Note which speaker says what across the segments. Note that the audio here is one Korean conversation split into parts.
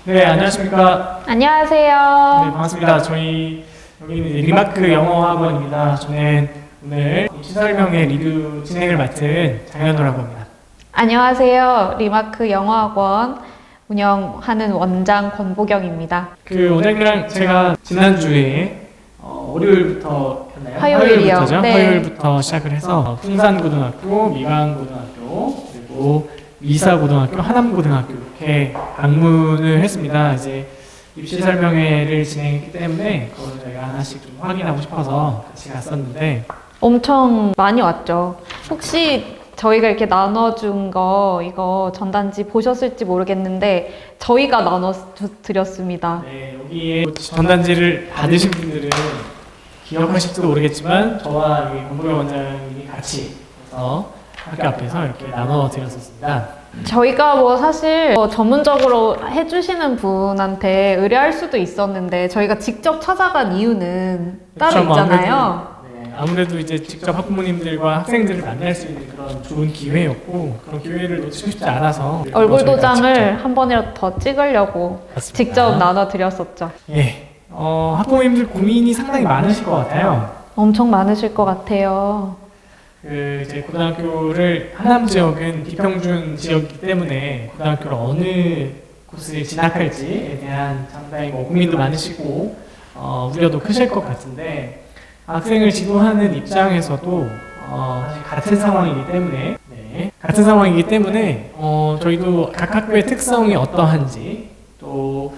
Speaker 1: 네, 안녕하십니까.
Speaker 2: 안녕하세요.
Speaker 1: 네, 반갑습니다. 저희 여기는 이제 리마크 영어학원입니다. 저는 오늘 입시 설명회 리뷰 진행을 맡은 장현우라고 합니다.
Speaker 2: 안녕하세요. 리마크 영어학원 운영하는 원장 권보경입니다.
Speaker 1: 원장님이랑 제가 지난주에 월요일부터였나요?
Speaker 2: 화요일이요.
Speaker 1: 화요일부터죠.
Speaker 2: 네.
Speaker 1: 화요일부터 시작을 해서 풍산고등학교, 미강고등학교, 그리고 미사고등학교, 하남고등학교 이렇게 방문을 했습니다. 이제 입시 설명회를 진행했기 때문에 그걸 저희가 하나씩 좀 확인하고 싶어서 같이 갔었는데
Speaker 2: 엄청 많이 왔죠. 혹시 저희가 이렇게 나눠준 거 이거 전단지 보셨을지 모르겠는데 저희가 나눠드렸습니다.
Speaker 1: 네, 여기에 전단지를 받으신 분들은 기억하실지도 모르겠지만 저와 여기 권보경 원장님이 같이 해서 학교 앞에서 이렇게 나눠 드렸었습니다.
Speaker 2: 저희가 뭐 사실 전문적으로 해주시는 분한테 의뢰할 수도 있었는데 저희가 직접 찾아간 이유는 따로
Speaker 1: 그렇죠, 뭐
Speaker 2: 있잖아요.
Speaker 1: 아무래도 이제 직접 학부모님들과 학생들을 만날 수 있는 그런 좋은 기회였고 그런 기회를 놓치고 싶지 않아서
Speaker 2: 얼굴
Speaker 1: 저희가
Speaker 2: 도장을 한 번이라도 더 찍으려고
Speaker 1: 맞습니다.
Speaker 2: 직접 나눠드렸었죠.
Speaker 1: 예, 학부모님들 고민이 상당히 많으실 것 같아요.
Speaker 2: 엄청 많으실 것 같아요.
Speaker 1: 이제 고등학교를 하남 지역은 비평준 지역이기 때문에 고등학교를 어느 곳을 진학할지에 대한 상당히 뭐 고민도 많으시고 우려도 크실 것 같은데 학생을 지도하는 입장에서도 사실 같은 상황이기 때문에 저희도 각 학교의 특성이 어떠한지 또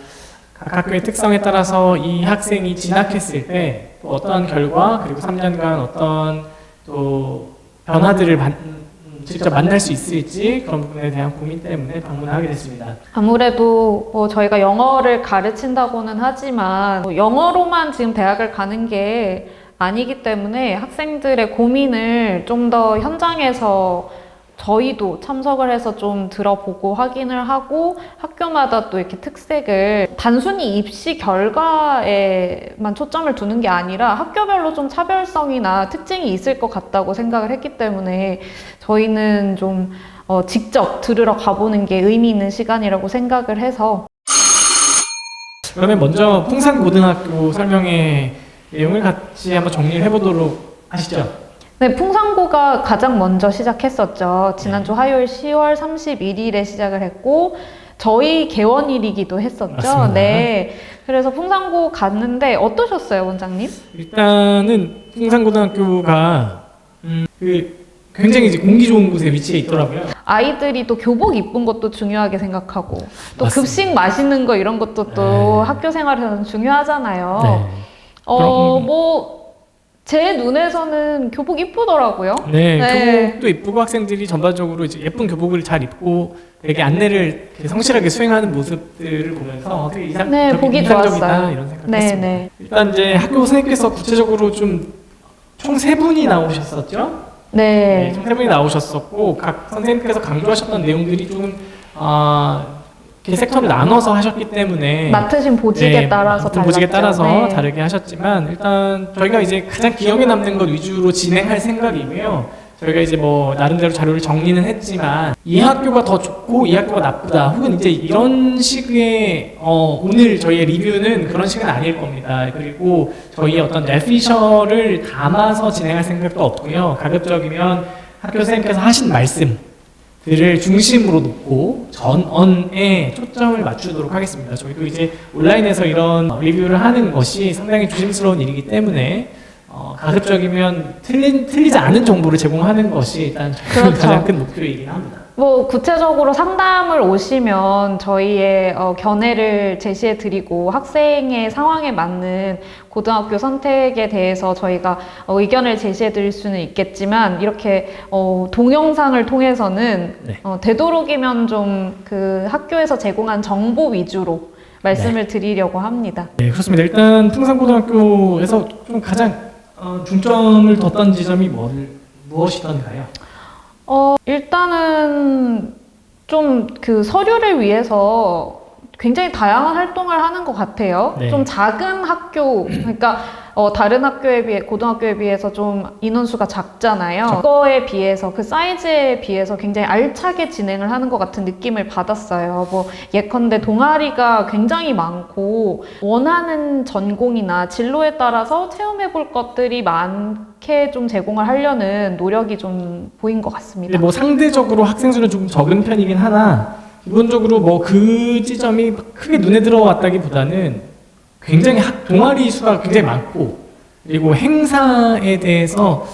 Speaker 1: 각 학교의 특성에 따라서 이 학생이 진학했을 때 또 어떠한 결과 그리고 3년간 어떤 또 변화들을 직접 만날 수 있을지 그런 부분에 대한 고민 때문에 방문하게 됐습니다.
Speaker 2: 아무래도 저희가 영어를 가르친다고는 하지만 영어로만 지금 대학을 가는 게 아니기 때문에 학생들의 고민을 좀 더 현장에서 저희도 참석을 해서 좀 들어보고 확인을 하고 학교마다 또 이렇게 특색을 단순히 입시 결과에만 초점을 두는 게 아니라 학교별로 좀 차별성이나 특징이 있을 것 같다고 생각을 했기 때문에 저희는 좀 직접 들으러 가보는 게 의미 있는 시간이라고 생각을 해서
Speaker 1: 그러면 먼저 풍산고등학교 설명회 내용을 같이 한번 정리를 해보도록 하시죠.
Speaker 2: 네, 풍산고가 가장 먼저 시작했었죠. 지난주 화요일 10월 31일에 시작을 했고 저희 개원일이기도 했었죠.
Speaker 1: 맞습니다.
Speaker 2: 네, 그래서 풍산고 갔는데 어떠셨어요, 원장님?
Speaker 1: 일단은 풍산고등학교가 굉장히 이제 공기 좋은 곳에 위치해 있더라고요.
Speaker 2: 아이들이 또 교복 이쁜 것도 중요하게 생각하고 또
Speaker 1: 맞습니다.
Speaker 2: 급식 맛있는 거 이런 것도 또
Speaker 1: 네.
Speaker 2: 학교 생활에서는 중요하잖아요.
Speaker 1: 네.
Speaker 2: 제 눈에서는 교복 이쁘더라고요.
Speaker 1: 네,
Speaker 2: 네.
Speaker 1: 교복도 이쁘고 학생들이 전반적으로 이제 예쁜 교복을 잘 입고 되게 안내를 되게 성실하게 수행하는 모습들을 보면서 되게
Speaker 2: 네, 보기
Speaker 1: 인상적이다
Speaker 2: 좋았어요.
Speaker 1: 이런 생각을
Speaker 2: 네,
Speaker 1: 했습니다.
Speaker 2: 네.
Speaker 1: 일단 이제 학교 선생님께서 구체적으로 좀 총 3분이 나오셨었죠?
Speaker 2: 네.
Speaker 1: 총 3분이 나오셨었고 각 선생님께서 강조하셨던 내용들이 좀 이렇게 섹터를 나눠서 하셨기 때문에
Speaker 2: 맡으신 보직에
Speaker 1: 네,
Speaker 2: 따라서
Speaker 1: 맡은 보직에
Speaker 2: 달랐죠.
Speaker 1: 따라서
Speaker 2: 네.
Speaker 1: 다르게 하셨지만 일단 저희가 이제 가장 기억에 남는 것 위주로 진행할 생각이고요. 저희가 이제 뭐 나름대로 자료를 정리는 했지만 이 학교가 더 좋고 이 학교가 나쁘다 혹은 이제 이런 식의 오늘 저희의 리뷰는 그런 식은 아닐 겁니다. 그리고 저희의 어떤 레피셔를 담아서 진행할 생각도 없고요. 가급적이면 학교 선생님께서 하신 말씀들을 중심으로 놓고 전언에 초점을 맞추도록 하겠습니다. 저희도 이제 온라인에서 이런 리뷰를 하는 것이 상당히 조심스러운 일이기 때문에 가급적이면 틀리지 않은 정보를 제공하는 것이 일단
Speaker 2: 그렇죠.
Speaker 1: 가장 큰 목표이긴 합니다.
Speaker 2: 뭐 구체적으로 상담을 오시면 저희의 견해를 제시해 드리고 학생의 상황에 맞는 고등학교 선택에 대해서 저희가 의견을 제시해 드릴 수는 있겠지만 이렇게 동영상을 통해서는
Speaker 1: 네.
Speaker 2: 되도록이면 좀 그 학교에서 제공한 정보 위주로 말씀을 드리려고 합니다.
Speaker 1: 네, 그렇습니다. 일단 풍산고등학교에서 좀 가장 중점을 뒀던 지점이 무엇이던가요?
Speaker 2: 일단은 좀 그 서류를 위해서 굉장히 다양한 활동을 하는 것 같아요.
Speaker 1: 네.
Speaker 2: 좀 작은 학교, 그러니까 다른 학교에 비해 고등학교에 비해서 좀 인원수가 작잖아요. 그거에 비해서 그 사이즈에 비해서 굉장히 알차게 진행을 하는 것 같은 느낌을 받았어요. 뭐 예컨대 동아리가 굉장히 많고 원하는 전공이나 진로에 따라서 체험해볼 것들이 많게 좀 제공을 하려는 노력이 좀 보인 것 같습니다.
Speaker 1: 근데 뭐 상대적으로 학생 수는 조금 적은 편이긴 하나 기본적으로 뭐 그 지점이 크게 눈에 들어왔다기보다는 굉장히 동아리 수가 굉장히 많고 그리고 행사에 대해서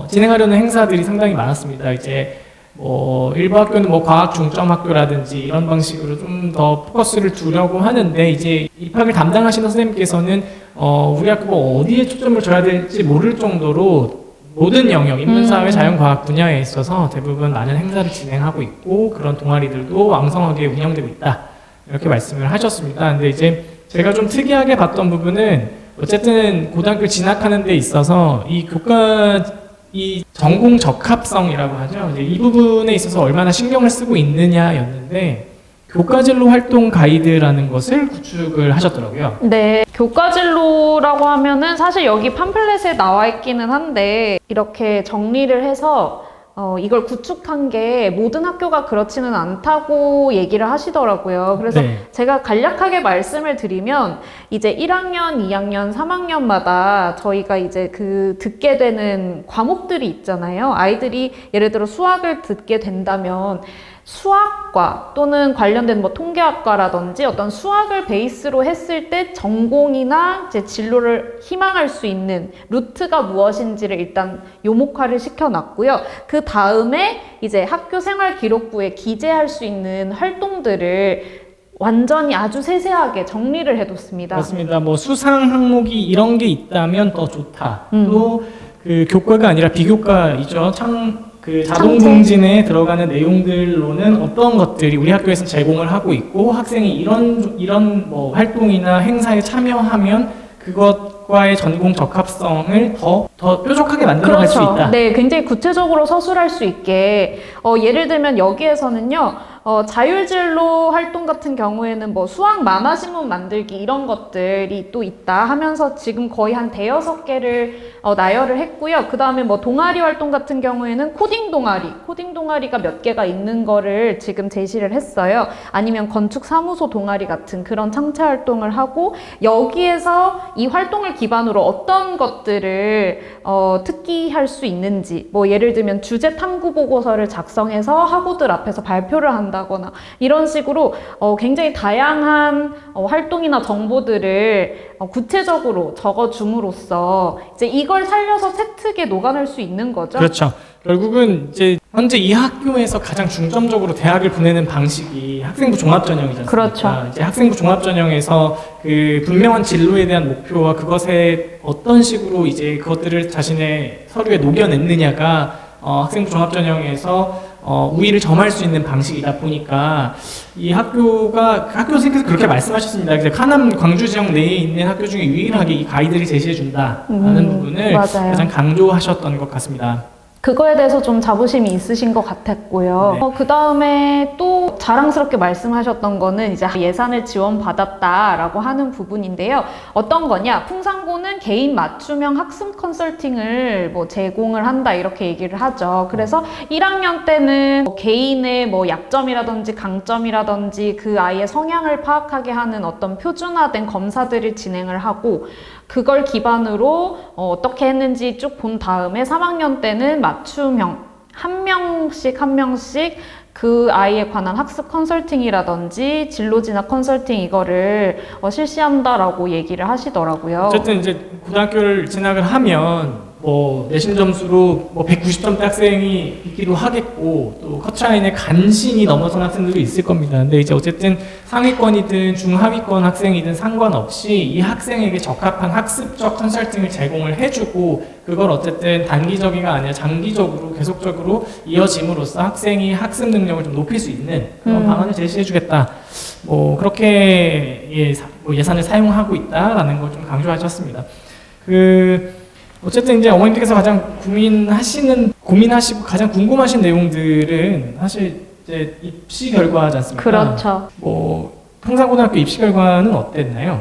Speaker 1: 진행하려는 행사들이 상당히 많았습니다. 이제 뭐 일부 학교는 뭐 과학 중점 학교라든지 이런 방식으로 좀 더 포커스를 두려고 하는데 이제 입학을 담당하시는 선생님께서는 우리 학교가 어디에 초점을 줘야 될지 모를 정도로 모든 영역, 인문사회, 자연과학 분야에 있어서 대부분 많은 행사를 진행하고 있고 그런 동아리들도 왕성하게 운영되고 있다 이렇게 말씀을 하셨습니다. 근데 이제 제가 좀 특이하게 봤던 부분은 어쨌든 고등학교 진학하는 데 있어서 이 교과 이 전공 적합성이라고 하죠. 이제 이 부분에 있어서 얼마나 신경을 쓰고 있느냐였는데 교과진로 활동 가이드라는 것을 구축을 하셨더라고요.
Speaker 2: 네, 교과진로라고 하면은 사실 여기 팜플렛에 나와 있기는 한데 이렇게 정리를 해서 이걸 구축한 게 모든 학교가 그렇지는 않다고 얘기를 하시더라고요. 그래서
Speaker 1: 네.
Speaker 2: 제가 간략하게 말씀을 드리면 이제 1학년, 2학년, 3학년마다 저희가 이제 그 듣게 되는 과목들이 있잖아요. 아이들이 예를 들어 수학을 듣게 된다면 수학과 또는 관련된 뭐 통계학과라든지 어떤 수학을 베이스로 했을 때 전공이나 이제 진로를 희망할 수 있는 루트가 무엇인지를 일단 요목화를 시켜놨고요. 그 다음에 이제 학교 생활 기록부에 기재할 수 있는 활동들을 완전히 아주 세세하게 정리를 해뒀습니다.
Speaker 1: 맞습니다. 뭐 수상 항목이 이런 게 있다면 더 좋다. 또 그 교과가 아니라 비교과이죠. 그 자동공진에 들어가는 내용들로는 어떤 것들이 우리 학교에서 제공을 하고 있고 학생이 이런 뭐 활동이나 행사에 참여하면 그것과의 전공 적합성을 더 뾰족하게 만들어갈 수 있다.
Speaker 2: 네, 굉장히 구체적으로 서술할 수 있게 예를 들면 여기에서는요. 자율진로 활동 같은 경우에는 뭐 수학 만화신문 만들기 이런 것들이 또 있다 하면서 지금 거의 한 대여섯 개를 나열을 했고요. 그 다음에 뭐 동아리 활동 같은 경우에는 코딩 동아리가 몇 개가 있는 거를 지금 제시를 했어요. 아니면 건축 사무소 동아리 같은 그런 창체 활동을 하고 여기에서 이 활동을 기반으로 어떤 것들을 특기할 수 있는지 뭐 예를 들면 주제 탐구 보고서를 작성해서 학우들 앞에서 발표를 한다거나 이런 식으로 굉장히 다양한 활동이나 정보들을 구체적으로 적어줌으로써 이제 이걸 살려서 세특에 녹아낼 수 있는 거죠.
Speaker 1: 그렇죠. 결국은 이제 현재 이 학교에서 가장 중점적으로 대학을 보내는 방식이 학생부 종합전형이지 않습니까?
Speaker 2: 그렇죠.
Speaker 1: 이제 학생부 종합전형에서 그 분명한 진로에 대한 목표와 그것에 어떤 식으로 이제 그것들을 자신의 서류에 녹여냈느냐가 학생부 종합전형에서 우위를 점할 수 있는 방식이다 보니까 이 학교가 학교 선생님께서 그렇게 말씀하셨습니다. 이제 하남 광주 지역 내에 있는 학교 중에 유일하게 이 가이드를 제시해 준다라는 부분을
Speaker 2: 맞아요.
Speaker 1: 가장 강조하셨던 것 같습니다.
Speaker 2: 그거에 대해서 좀 자부심이 있으신 것 같았고요.
Speaker 1: 네.
Speaker 2: 그 다음에 또 자랑스럽게 말씀하셨던 거는 이제 예산을 지원받았다라고 하는 부분인데요. 어떤 거냐? 풍산고는 개인 맞춤형 학습 컨설팅을 뭐 제공을 한다 이렇게 얘기를 하죠. 그래서 1학년 때는 뭐 개인의 뭐 약점이라든지 강점이라든지 그 아이의 성향을 파악하게 하는 어떤 표준화된 검사들을 진행을 하고 그걸 기반으로 어떻게 했는지 쭉 본 다음에 3학년 때는 맞춤형 한 명씩 그 아이에 관한 학습 컨설팅이라든지 진로 진학 컨설팅 이거를 실시한다라고 얘기를 하시더라고요.
Speaker 1: 어쨌든 이제 고등학교를 진학을 하면 뭐 내신 점수로 뭐 190점대 학생이 있기도 하겠고 또 커트라인에 간신히 넘어선 학생들도 있을 겁니다. 근데 이제 어쨌든 상위권이든 중하위권 학생이든 상관없이 이 학생에게 적합한 학습적 컨설팅을 제공을 해주고 그걸 어쨌든 단기적이가 아니라 장기적으로 계속적으로 이어짐으로써 학생이 학습 능력을 좀 높일 수 있는 그런 방안을 제시해주겠다. 뭐 그렇게 뭐 예산을 사용하고 있다라는 걸 좀 강조하셨습니다. 어쨌든 이제 어머님께서 가장 고민하시고 가장 궁금하신 내용들은 사실 이제 입시 결과지 않습니까?
Speaker 2: 그렇죠.
Speaker 1: 뭐 평산고등학교 입시 결과는 어땠나요?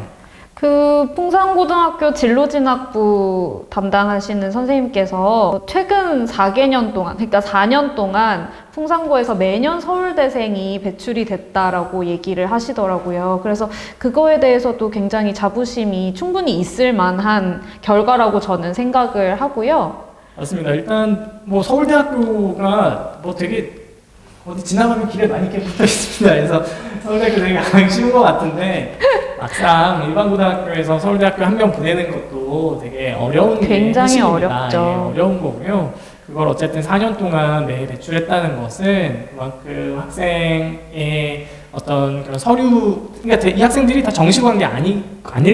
Speaker 2: 그 풍산고등학교 진로진학부 담당하시는 선생님께서 최근 4개년 동안, 그러니까 4년 동안 풍산고에서 매년 서울대생이 배출이 됐다라고 얘기를 하시더라고요. 그래서 그거에 대해서도 굉장히 자부심이 충분히 있을 만한 결과라고 저는 생각을 하고요.
Speaker 1: 맞습니다. 일단 뭐 서울대학교가 뭐 되게 어디 지나가면 길에 많이 이렇게 붙어 있습니다. 그래서 서울대학교 되게 가기 쉬운 것 같은데 막상 일반 고등학교에서 서울대학교 한 명 보내는 것도 되게 어려운
Speaker 2: 굉장히
Speaker 1: 일입니다.
Speaker 2: 어렵죠.
Speaker 1: 예, 어려운 거고요. 그걸 어쨌든 4년 동안 매일 배출했다는 것은 그만큼 학생의 어떤 그런 서류, 그러니까 이 학생들이 다 정시고한 게 아닐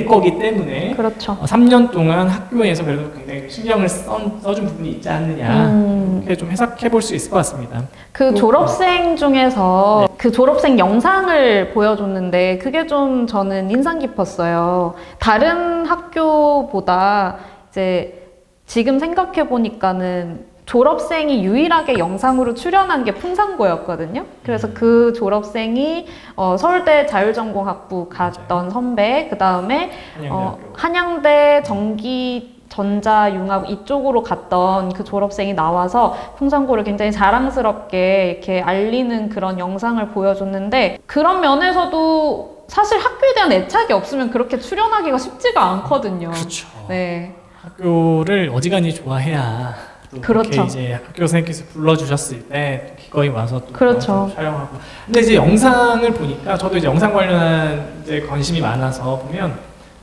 Speaker 1: 거기 때문에
Speaker 2: 그렇죠.
Speaker 1: 3년 동안 학교에서 그래도 굉장히 신경을 써준 부분이 있지 않느냐 이렇게 좀 해석해 볼 수 있을 것 같습니다.
Speaker 2: 그 졸업생 중에서 그 졸업생 영상을 보여줬는데 그게 좀 저는 인상 깊었어요. 다른 학교보다 이제 지금 생각해 보니까는 졸업생이 유일하게 영상으로 출연한 게 풍산고였거든요. 그래서 그 졸업생이 서울대 자율전공학부 갔던 선배, 그 다음에 한양대 전기전자융합 이쪽으로 갔던 그 졸업생이 나와서 풍산고를 굉장히 자랑스럽게 이렇게 알리는 그런 영상을 보여줬는데, 그런 면에서도 사실 학교에 대한 애착이 없으면 그렇게 출연하기가 쉽지가 않거든요.
Speaker 1: 그렇죠.
Speaker 2: 네.
Speaker 1: 학교를 어지간히 좋아해야 또
Speaker 2: 그렇죠.
Speaker 1: 그렇게 이제 학교 선생님께서 불러주셨을 때 기꺼이 와서 또
Speaker 2: 그렇죠.
Speaker 1: 영상 촬영하고. 근데 이제 영상을 보니까 저도 이제 영상 관련한 이제 관심이 많아서 보면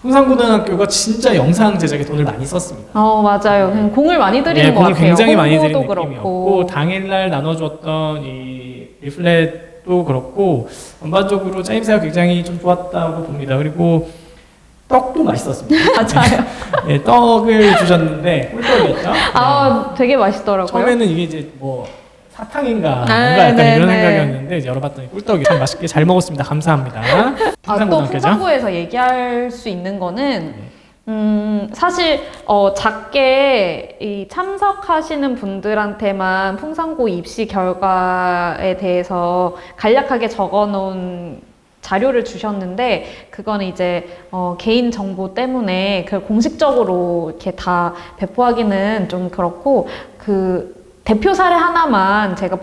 Speaker 1: 풍산고등학교가 진짜 영상 제작에 돈을 많이 썼습니다.
Speaker 2: 맞아요. 그냥 공을 많이 들이는 것
Speaker 1: 공을
Speaker 2: 같아요.
Speaker 1: 굉장히 많이 들인
Speaker 2: 홍보도
Speaker 1: 느낌이었고 당일날 나눠줬던 이 리플렛도 그렇고 전반적으로 짜임새가 굉장히 좀 좋았다고 봅니다. 그리고 떡도 맛있었습니다.
Speaker 2: 맞아요.
Speaker 1: 네, 떡을 주셨는데 꿀떡이었죠.
Speaker 2: 되게 맛있더라고요.
Speaker 1: 처음에는 이게 이제 뭐 사탕인가 뭔가
Speaker 2: 네,
Speaker 1: 약간
Speaker 2: 네,
Speaker 1: 이런
Speaker 2: 네.
Speaker 1: 생각이었는데 이제 열어봤더니 꿀떡이 참 맛있게 잘 먹었습니다. 감사합니다.
Speaker 2: 또
Speaker 1: 풍산고등학교죠?
Speaker 2: 풍산고에서 얘기할 수 있는 거는 사실 작게 이 참석하시는 분들한테만 풍산고 입시 결과에 대해서 간략하게 적어놓은 자료를 주셨는데, 그거는 이제 개인 정보 때문에 그걸 공식적으로 이렇게 다 배포하기는 좀 그렇고, 그 대표 사례 하나만 제가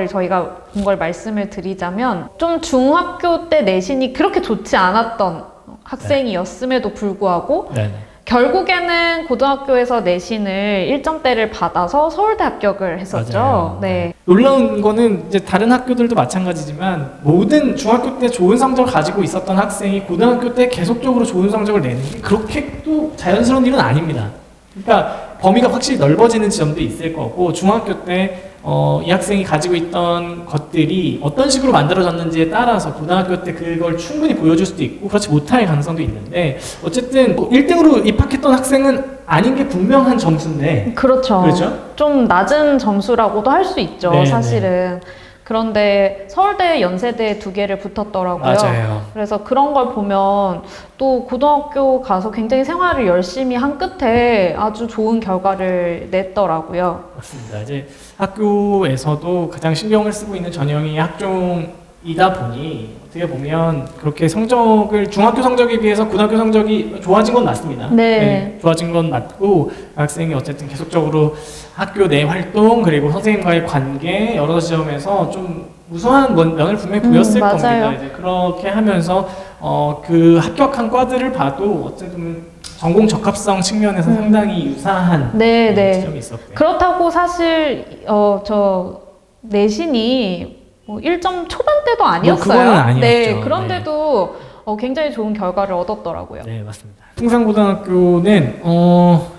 Speaker 2: 저희가 본 걸 말씀을 드리자면, 좀 중학교 때 내신이 그렇게 좋지 않았던 학생이었음에도 불구하고
Speaker 1: 네네.
Speaker 2: 결국에는 고등학교에서 내신을 1점대를 받아서 서울대 합격을 했었죠.
Speaker 1: 맞아요.
Speaker 2: 네.
Speaker 1: 놀라운 거는 이제 다른 학교들도 마찬가지지만 모든 중학교 때 좋은 성적을 가지고 있었던 학생이 고등학교 때 계속적으로 좋은 성적을 내는 게 그렇게 또 자연스러운 일은 아닙니다. 그러니까 범위가 확실히 넓어지는 지점도 있을 거고, 중학교 때 이 학생이 가지고 있던 것들이 어떤 식으로 만들어졌는지에 따라서 고등학교 때 그걸 충분히 보여줄 수도 있고 그렇지 못할 가능성도 있는데, 어쨌든 1등으로 입학했던 학생은 아닌 게 분명한 점수인데.
Speaker 2: 그렇죠.
Speaker 1: 그렇죠?
Speaker 2: 좀 낮은 점수라고도 할 수 있죠,
Speaker 1: 네,
Speaker 2: 사실은. 그런데 서울대, 연세대 2개를 붙었더라고요.
Speaker 1: 맞아요.
Speaker 2: 그래서 그런 걸 보면 또 고등학교 가서 굉장히 생활을 열심히 한 끝에 아주 좋은 결과를 냈더라고요.
Speaker 1: 맞습니다. 이제 학교에서도 가장 신경을 쓰고 있는 전형이 학종이다 보니 어떻게 보면 그렇게 성적을, 중학교 성적에 비해서 고등학교 성적이 좋아진 건 맞습니다.
Speaker 2: 네.
Speaker 1: 좋아진 건 맞고 학생이 어쨌든 계속적으로 학교 내 활동 그리고 선생님과의 관계 여러 지점에서 좀 우수한 면을 분명히 보였을
Speaker 2: 맞아요.
Speaker 1: 겁니다. 이제 그렇게 하면서 그 합격한 과들을 봐도 어쨌든 전공 적합성 측면에서 상당히 유사한
Speaker 2: 네.
Speaker 1: 지점이 있었고요.
Speaker 2: 그렇다고 사실 저 내신이 뭐 1점 초반대도 아니었어요.
Speaker 1: 그거는 아니었죠.
Speaker 2: 네, 그런데도 굉장히 좋은 결과를 얻었더라고요.
Speaker 1: 네, 맞습니다. 풍산고등학교는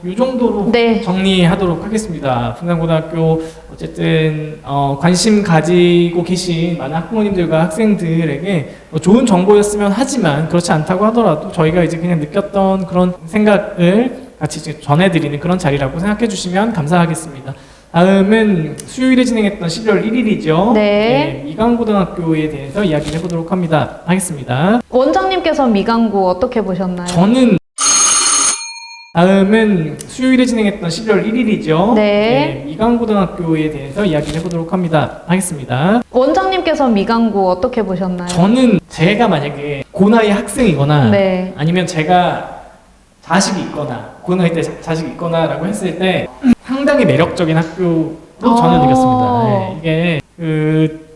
Speaker 1: 이 정도로
Speaker 2: 네.
Speaker 1: 정리하도록 하겠습니다. 풍산고등학교 어쨌든 관심 가지고 계신 많은 학부모님들과 학생들에게 좋은 정보였으면 하지만 그렇지 않다고 하더라도 저희가 이제 그냥 느꼈던 그런 생각을 같이 이제 전해드리는 그런 자리라고 생각해 주시면 감사하겠습니다. 다음은 수요일에 진행했던 12월 1일이죠.
Speaker 2: 네.
Speaker 1: 미강고등학교에 대해서 이야기를 해보도록 하겠습니다.
Speaker 2: 원장님께서 미강고 어떻게 보셨나요?
Speaker 1: 저는 다음은 수요일에 진행했던 12월 1일이죠.
Speaker 2: 네.
Speaker 1: 미강고등학교에 대해서 이야기를 해보도록 하겠습니다.
Speaker 2: 원장님께서 미강고 어떻게 보셨나요?
Speaker 1: 저는 제가 만약에 고나이 학생이거나
Speaker 2: 네.
Speaker 1: 아니면 제가 자식이 있거나 고등학교 때 자식이 있거나라고 했을 때 상당히 매력적인 학교로 저는 느꼈습니다. 네, 이게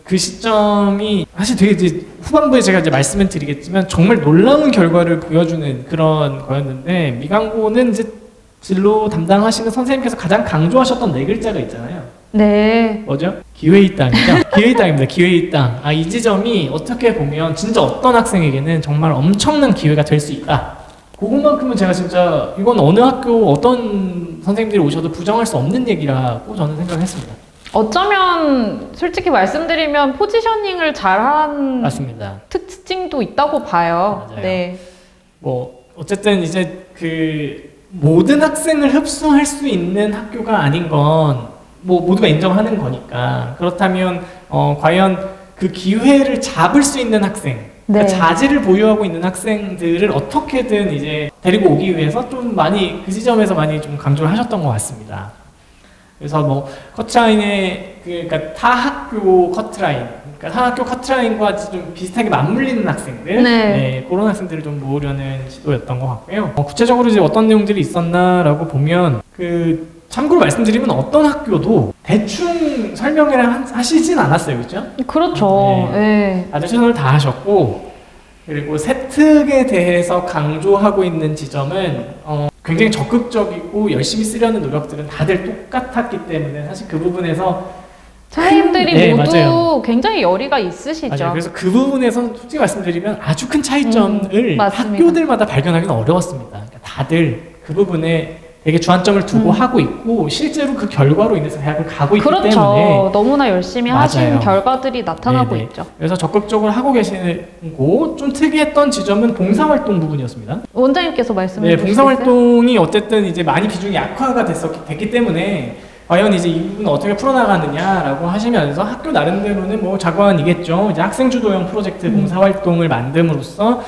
Speaker 1: 그 시점이 사실 되게 이제 후반부에 제가 이제 말씀을 드리겠지만 정말 놀라운 결과를 보여주는 그런 거였는데 미강고는 이제 진로 담당하시는 선생님께서 가장 강조하셨던 네 글자가 있잖아요.
Speaker 2: 네.
Speaker 1: 뭐죠? 기회의 땅이죠. 기회의 땅입니다. 기회의 땅. 이 지점이 어떻게 보면 진짜 어떤 학생에게는 정말 엄청난 기회가 될 수 있다. 그것만큼은 제가 진짜 이건 어느 학교 어떤 선생님들이 오셔도 부정할 수 없는 얘기라고 저는 생각했습니다.
Speaker 2: 어쩌면 솔직히 말씀드리면 포지셔닝을 잘한
Speaker 1: 맞습니다.
Speaker 2: 특징도 있다고 봐요.
Speaker 1: 맞아요.
Speaker 2: 네.
Speaker 1: 뭐 어쨌든 이제 그 모든 학생을 흡수할 수 있는 학교가 아닌 건 뭐 모두가 인정하는 거니까 그렇다면 과연 그 기회를 잡을 수 있는 학생,
Speaker 2: 네.
Speaker 1: 그러니까 자질을 보유하고 있는 학생들을 어떻게든 이제 데리고 오기 위해서 좀 많이 그 지점에서 많이 좀 강조를 하셨던 것 같습니다. 그래서 뭐 커트라인의 그러니까 타 학교 커트라인, 그러니까 타 학교 커트라인과 좀 비슷하게 맞물리는 학생들,
Speaker 2: 네.
Speaker 1: 그런 학생들을 좀 모으려는 시도였던 것 같고요. 구체적으로 이제 어떤 내용들이 있었나라고 보면 참고로 말씀드리면 어떤 학교도 대충 설명을 하시진 않았어요, 그렇죠?
Speaker 2: 그렇죠. 네.
Speaker 1: 다들 최선을 다하셨고 그리고 세특에 대해서 강조하고 있는 지점은 굉장히 적극적이고 열심히 쓰려는 노력들은 다들 똑같았기 때문에 사실 그 부분에서
Speaker 2: 선생님들이
Speaker 1: 네,
Speaker 2: 모두
Speaker 1: 맞아요.
Speaker 2: 굉장히 열의가 있으시죠.
Speaker 1: 맞아요. 그래서 그 부분에서 솔직히 말씀드리면 아주 큰 차이점을
Speaker 2: 맞습니다.
Speaker 1: 학교들마다 발견하기는 어려웠습니다. 그러니까 다들 그 부분에 되게 주안점을 두고 하고 있고 실제로 그 결과로 인해서 대학을 가고 있기
Speaker 2: 그렇죠.
Speaker 1: 때문에
Speaker 2: 너무나 열심히
Speaker 1: 맞아요.
Speaker 2: 하신 결과들이 나타나고
Speaker 1: 네네.
Speaker 2: 있죠.
Speaker 1: 그래서 적극적으로 하고 계시고 좀 특이했던 지점은 봉사활동 부분이었습니다.
Speaker 2: 원장님께서 말씀해
Speaker 1: 네,
Speaker 2: 주시겠어요?
Speaker 1: 봉사활동이 어쨌든 이제 많이 비중이 약화가 됐기 때문에 과연 이제 이 부분을 어떻게 풀어나가느냐라고 하시면서 학교 나름대로는 뭐 자관이겠죠. 이제 학생 주도형 프로젝트 봉사활동을 만듦으로써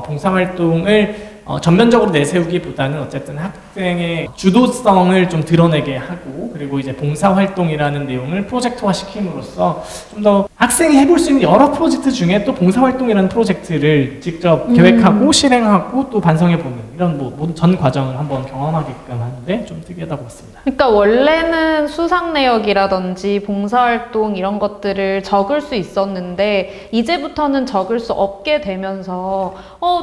Speaker 1: 봉사활동을 전면적으로 내세우기보다는 어쨌든 학생의 주도성을 좀 드러내게 하고 그리고 이제 봉사활동이라는 내용을 프로젝트화 시킴으로써 좀 더 학생이 해볼 수 있는 여러 프로젝트 중에 또 봉사활동이라는 프로젝트를 직접 계획하고 실행하고 또 반성해보는 이런 모든 전 과정을 한번 경험하게끔 하는데 좀 특이하다고 봤습니다.
Speaker 2: 그러니까 원래는 수상 내역이라든지 봉사활동 이런 것들을 적을 수 있었는데 이제부터는 적을 수 없게 되면서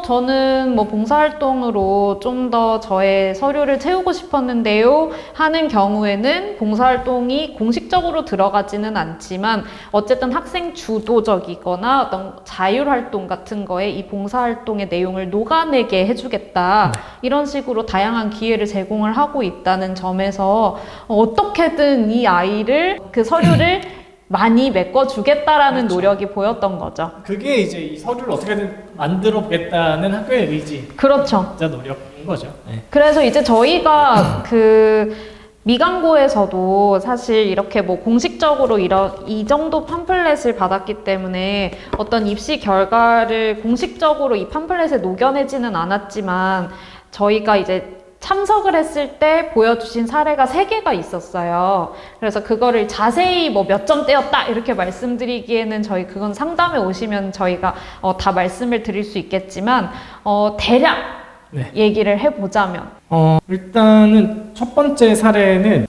Speaker 2: 저는 뭐 봉사활동으로 좀 더 저의 서류를 채우고 싶었는데요 하는 경우에는 봉사활동이 공식적으로 들어가지는 않지만 어쨌든 학생 주도적이거나 어떤 자율활동 같은 거에 이 봉사활동의 내용을 녹아내게 해주겠다 이런 식으로 다양한 기회를 제공을 하고 있다는 점에서 어떻게든 이 아이를 그 서류를 많이 메꿔주겠다라는
Speaker 1: 그렇죠.
Speaker 2: 노력이 보였던 거죠.
Speaker 1: 그게 이제 이 서류를 어떻게든 만들어 보겠다는 학교의 의지,
Speaker 2: 그렇죠.
Speaker 1: 진짜 노력인 거죠. 네.
Speaker 2: 그래서 이제 저희가 그 미강고에서도 사실 이렇게 뭐 공식적으로 이 정도 팜플렛을 받았기 때문에 어떤 입시 결과를 공식적으로 이 팜플렛에 녹여내지는 않았지만 저희가 이제 참석을 했을 때 보여주신 사례가 3개가 있었어요. 그래서 그거를 자세히 뭐 몇 점대였다 이렇게 말씀드리기에는 저희 그건 상담에 오시면 저희가 다 말씀을 드릴 수 있겠지만 대략
Speaker 1: 네.
Speaker 2: 얘기를 해보자면
Speaker 1: 일단은 첫 번째 사례는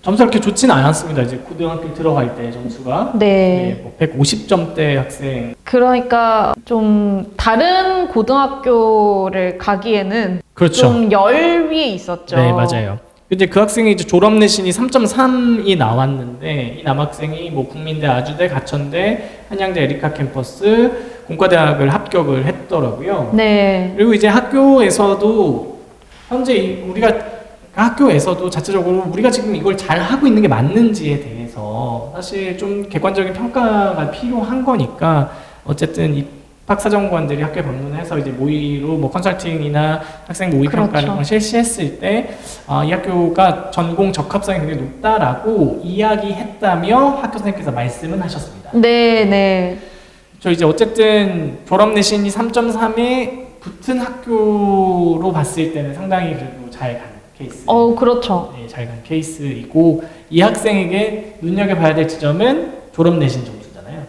Speaker 1: 점수가 그렇게 좋지는 않았습니다. 이제 고등학교 들어갈 때 점수가
Speaker 2: 네.
Speaker 1: 뭐 150점대 학생.
Speaker 2: 그러니까 좀 다른 고등학교를 가기에는
Speaker 1: 그렇죠.
Speaker 2: 좀 열 위에 있었죠.
Speaker 1: 네, 맞아요. 근데 그 학생이 이제 졸업 내신이 3.3이 나왔는데 이 남학생이 뭐 국민대, 아주대, 가천대, 한양대 에리카 캠퍼스, 공과대학을 합격을 했더라고요.
Speaker 2: 네.
Speaker 1: 그리고 이제 학교에서도 현재 우리가 학교에서도 자체적으로 우리가 지금 이걸 잘 하고 있는 게 맞는지에 대해서 사실 좀 객관적인 평가가 필요한 거니까 어쨌든 입학사정관들이 학교에 방문해서 이제 모의로 뭐 컨설팅이나 학생 모의 평가 이런 걸 실시했을 때 이 학교가 전공 적합성이 굉장히 높다라고 이야기했다며 학교 선생님께서 말씀은 하셨습니다.
Speaker 2: 네, 네.
Speaker 1: 저 이제 어쨌든 졸업 내신이 3.3에 붙은 학교로 봤을 때는 상당히 그래도 잘 간 케이스.
Speaker 2: 그렇죠.
Speaker 1: 네, 잘 간 케이스이고 이 학생에게 눈여겨봐야 될 지점은 졸업 내신 점수잖아요.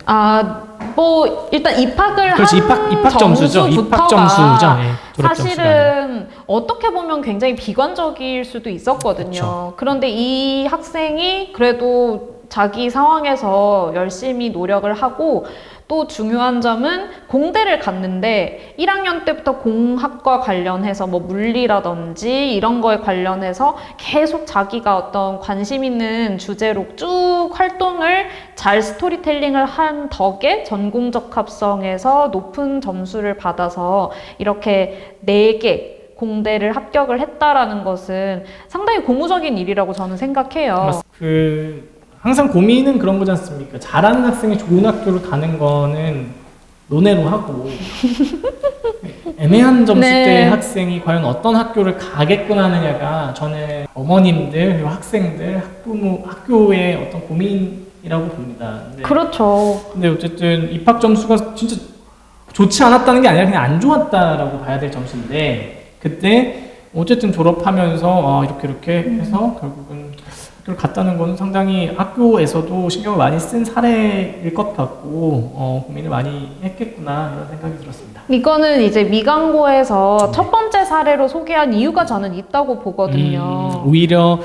Speaker 2: 뭐 일단 입학을
Speaker 1: 그렇지,
Speaker 2: 한
Speaker 1: 입학 점수죠. 입학 점수죠. 예, 졸업 점수가 아니라.
Speaker 2: 사실은 어떻게 보면 굉장히 비관적일 수도 있었거든요.
Speaker 1: 그렇죠.
Speaker 2: 그런데 이 학생이 그래도 자기 상황에서 열심히 노력을 하고 또 중요한 점은 공대를 갔는데 1학년 때부터 공학과 관련해서 뭐 물리라든지 이런 거에 관련해서 계속 자기가 어떤 관심 있는 주제로 쭉 활동을 잘 스토리텔링을 한 덕에 전공적 합성에서 높은 점수를 받아서 이렇게 4개 공대를 합격을 했다라는 것은 상당히 고무적인 일이라고 저는 생각해요.
Speaker 1: 항상 고민은 그런 거지 않습니까? 잘하는 학생이 좋은 학교를 가는 거는 논외로 하고 애매한 점수대
Speaker 2: 네.
Speaker 1: 학생이 과연 어떤 학교를 가게끔 하느냐가 저는 어머님들 그리고 학생들, 학부모, 학교의 어떤 고민이라고 봅니다.
Speaker 2: 그렇죠.
Speaker 1: 근데 어쨌든 입학 점수가 진짜 좋지 않았다는 게 아니라 그냥 안 좋았다라고 봐야 될 점수인데 그때 어쨌든 졸업하면서 이렇게 해서 결국은 학교를 갔다는 건 상당히 학교에서도 신경을 많이 쓴 사례일 것 같고 고민을 많이 했겠구나 이런 생각이 들었습니다.
Speaker 2: 이거는 이제 미광고에서 첫 번째 사례로 소개한 이유가 저는 있다고 보거든요.
Speaker 1: 오히려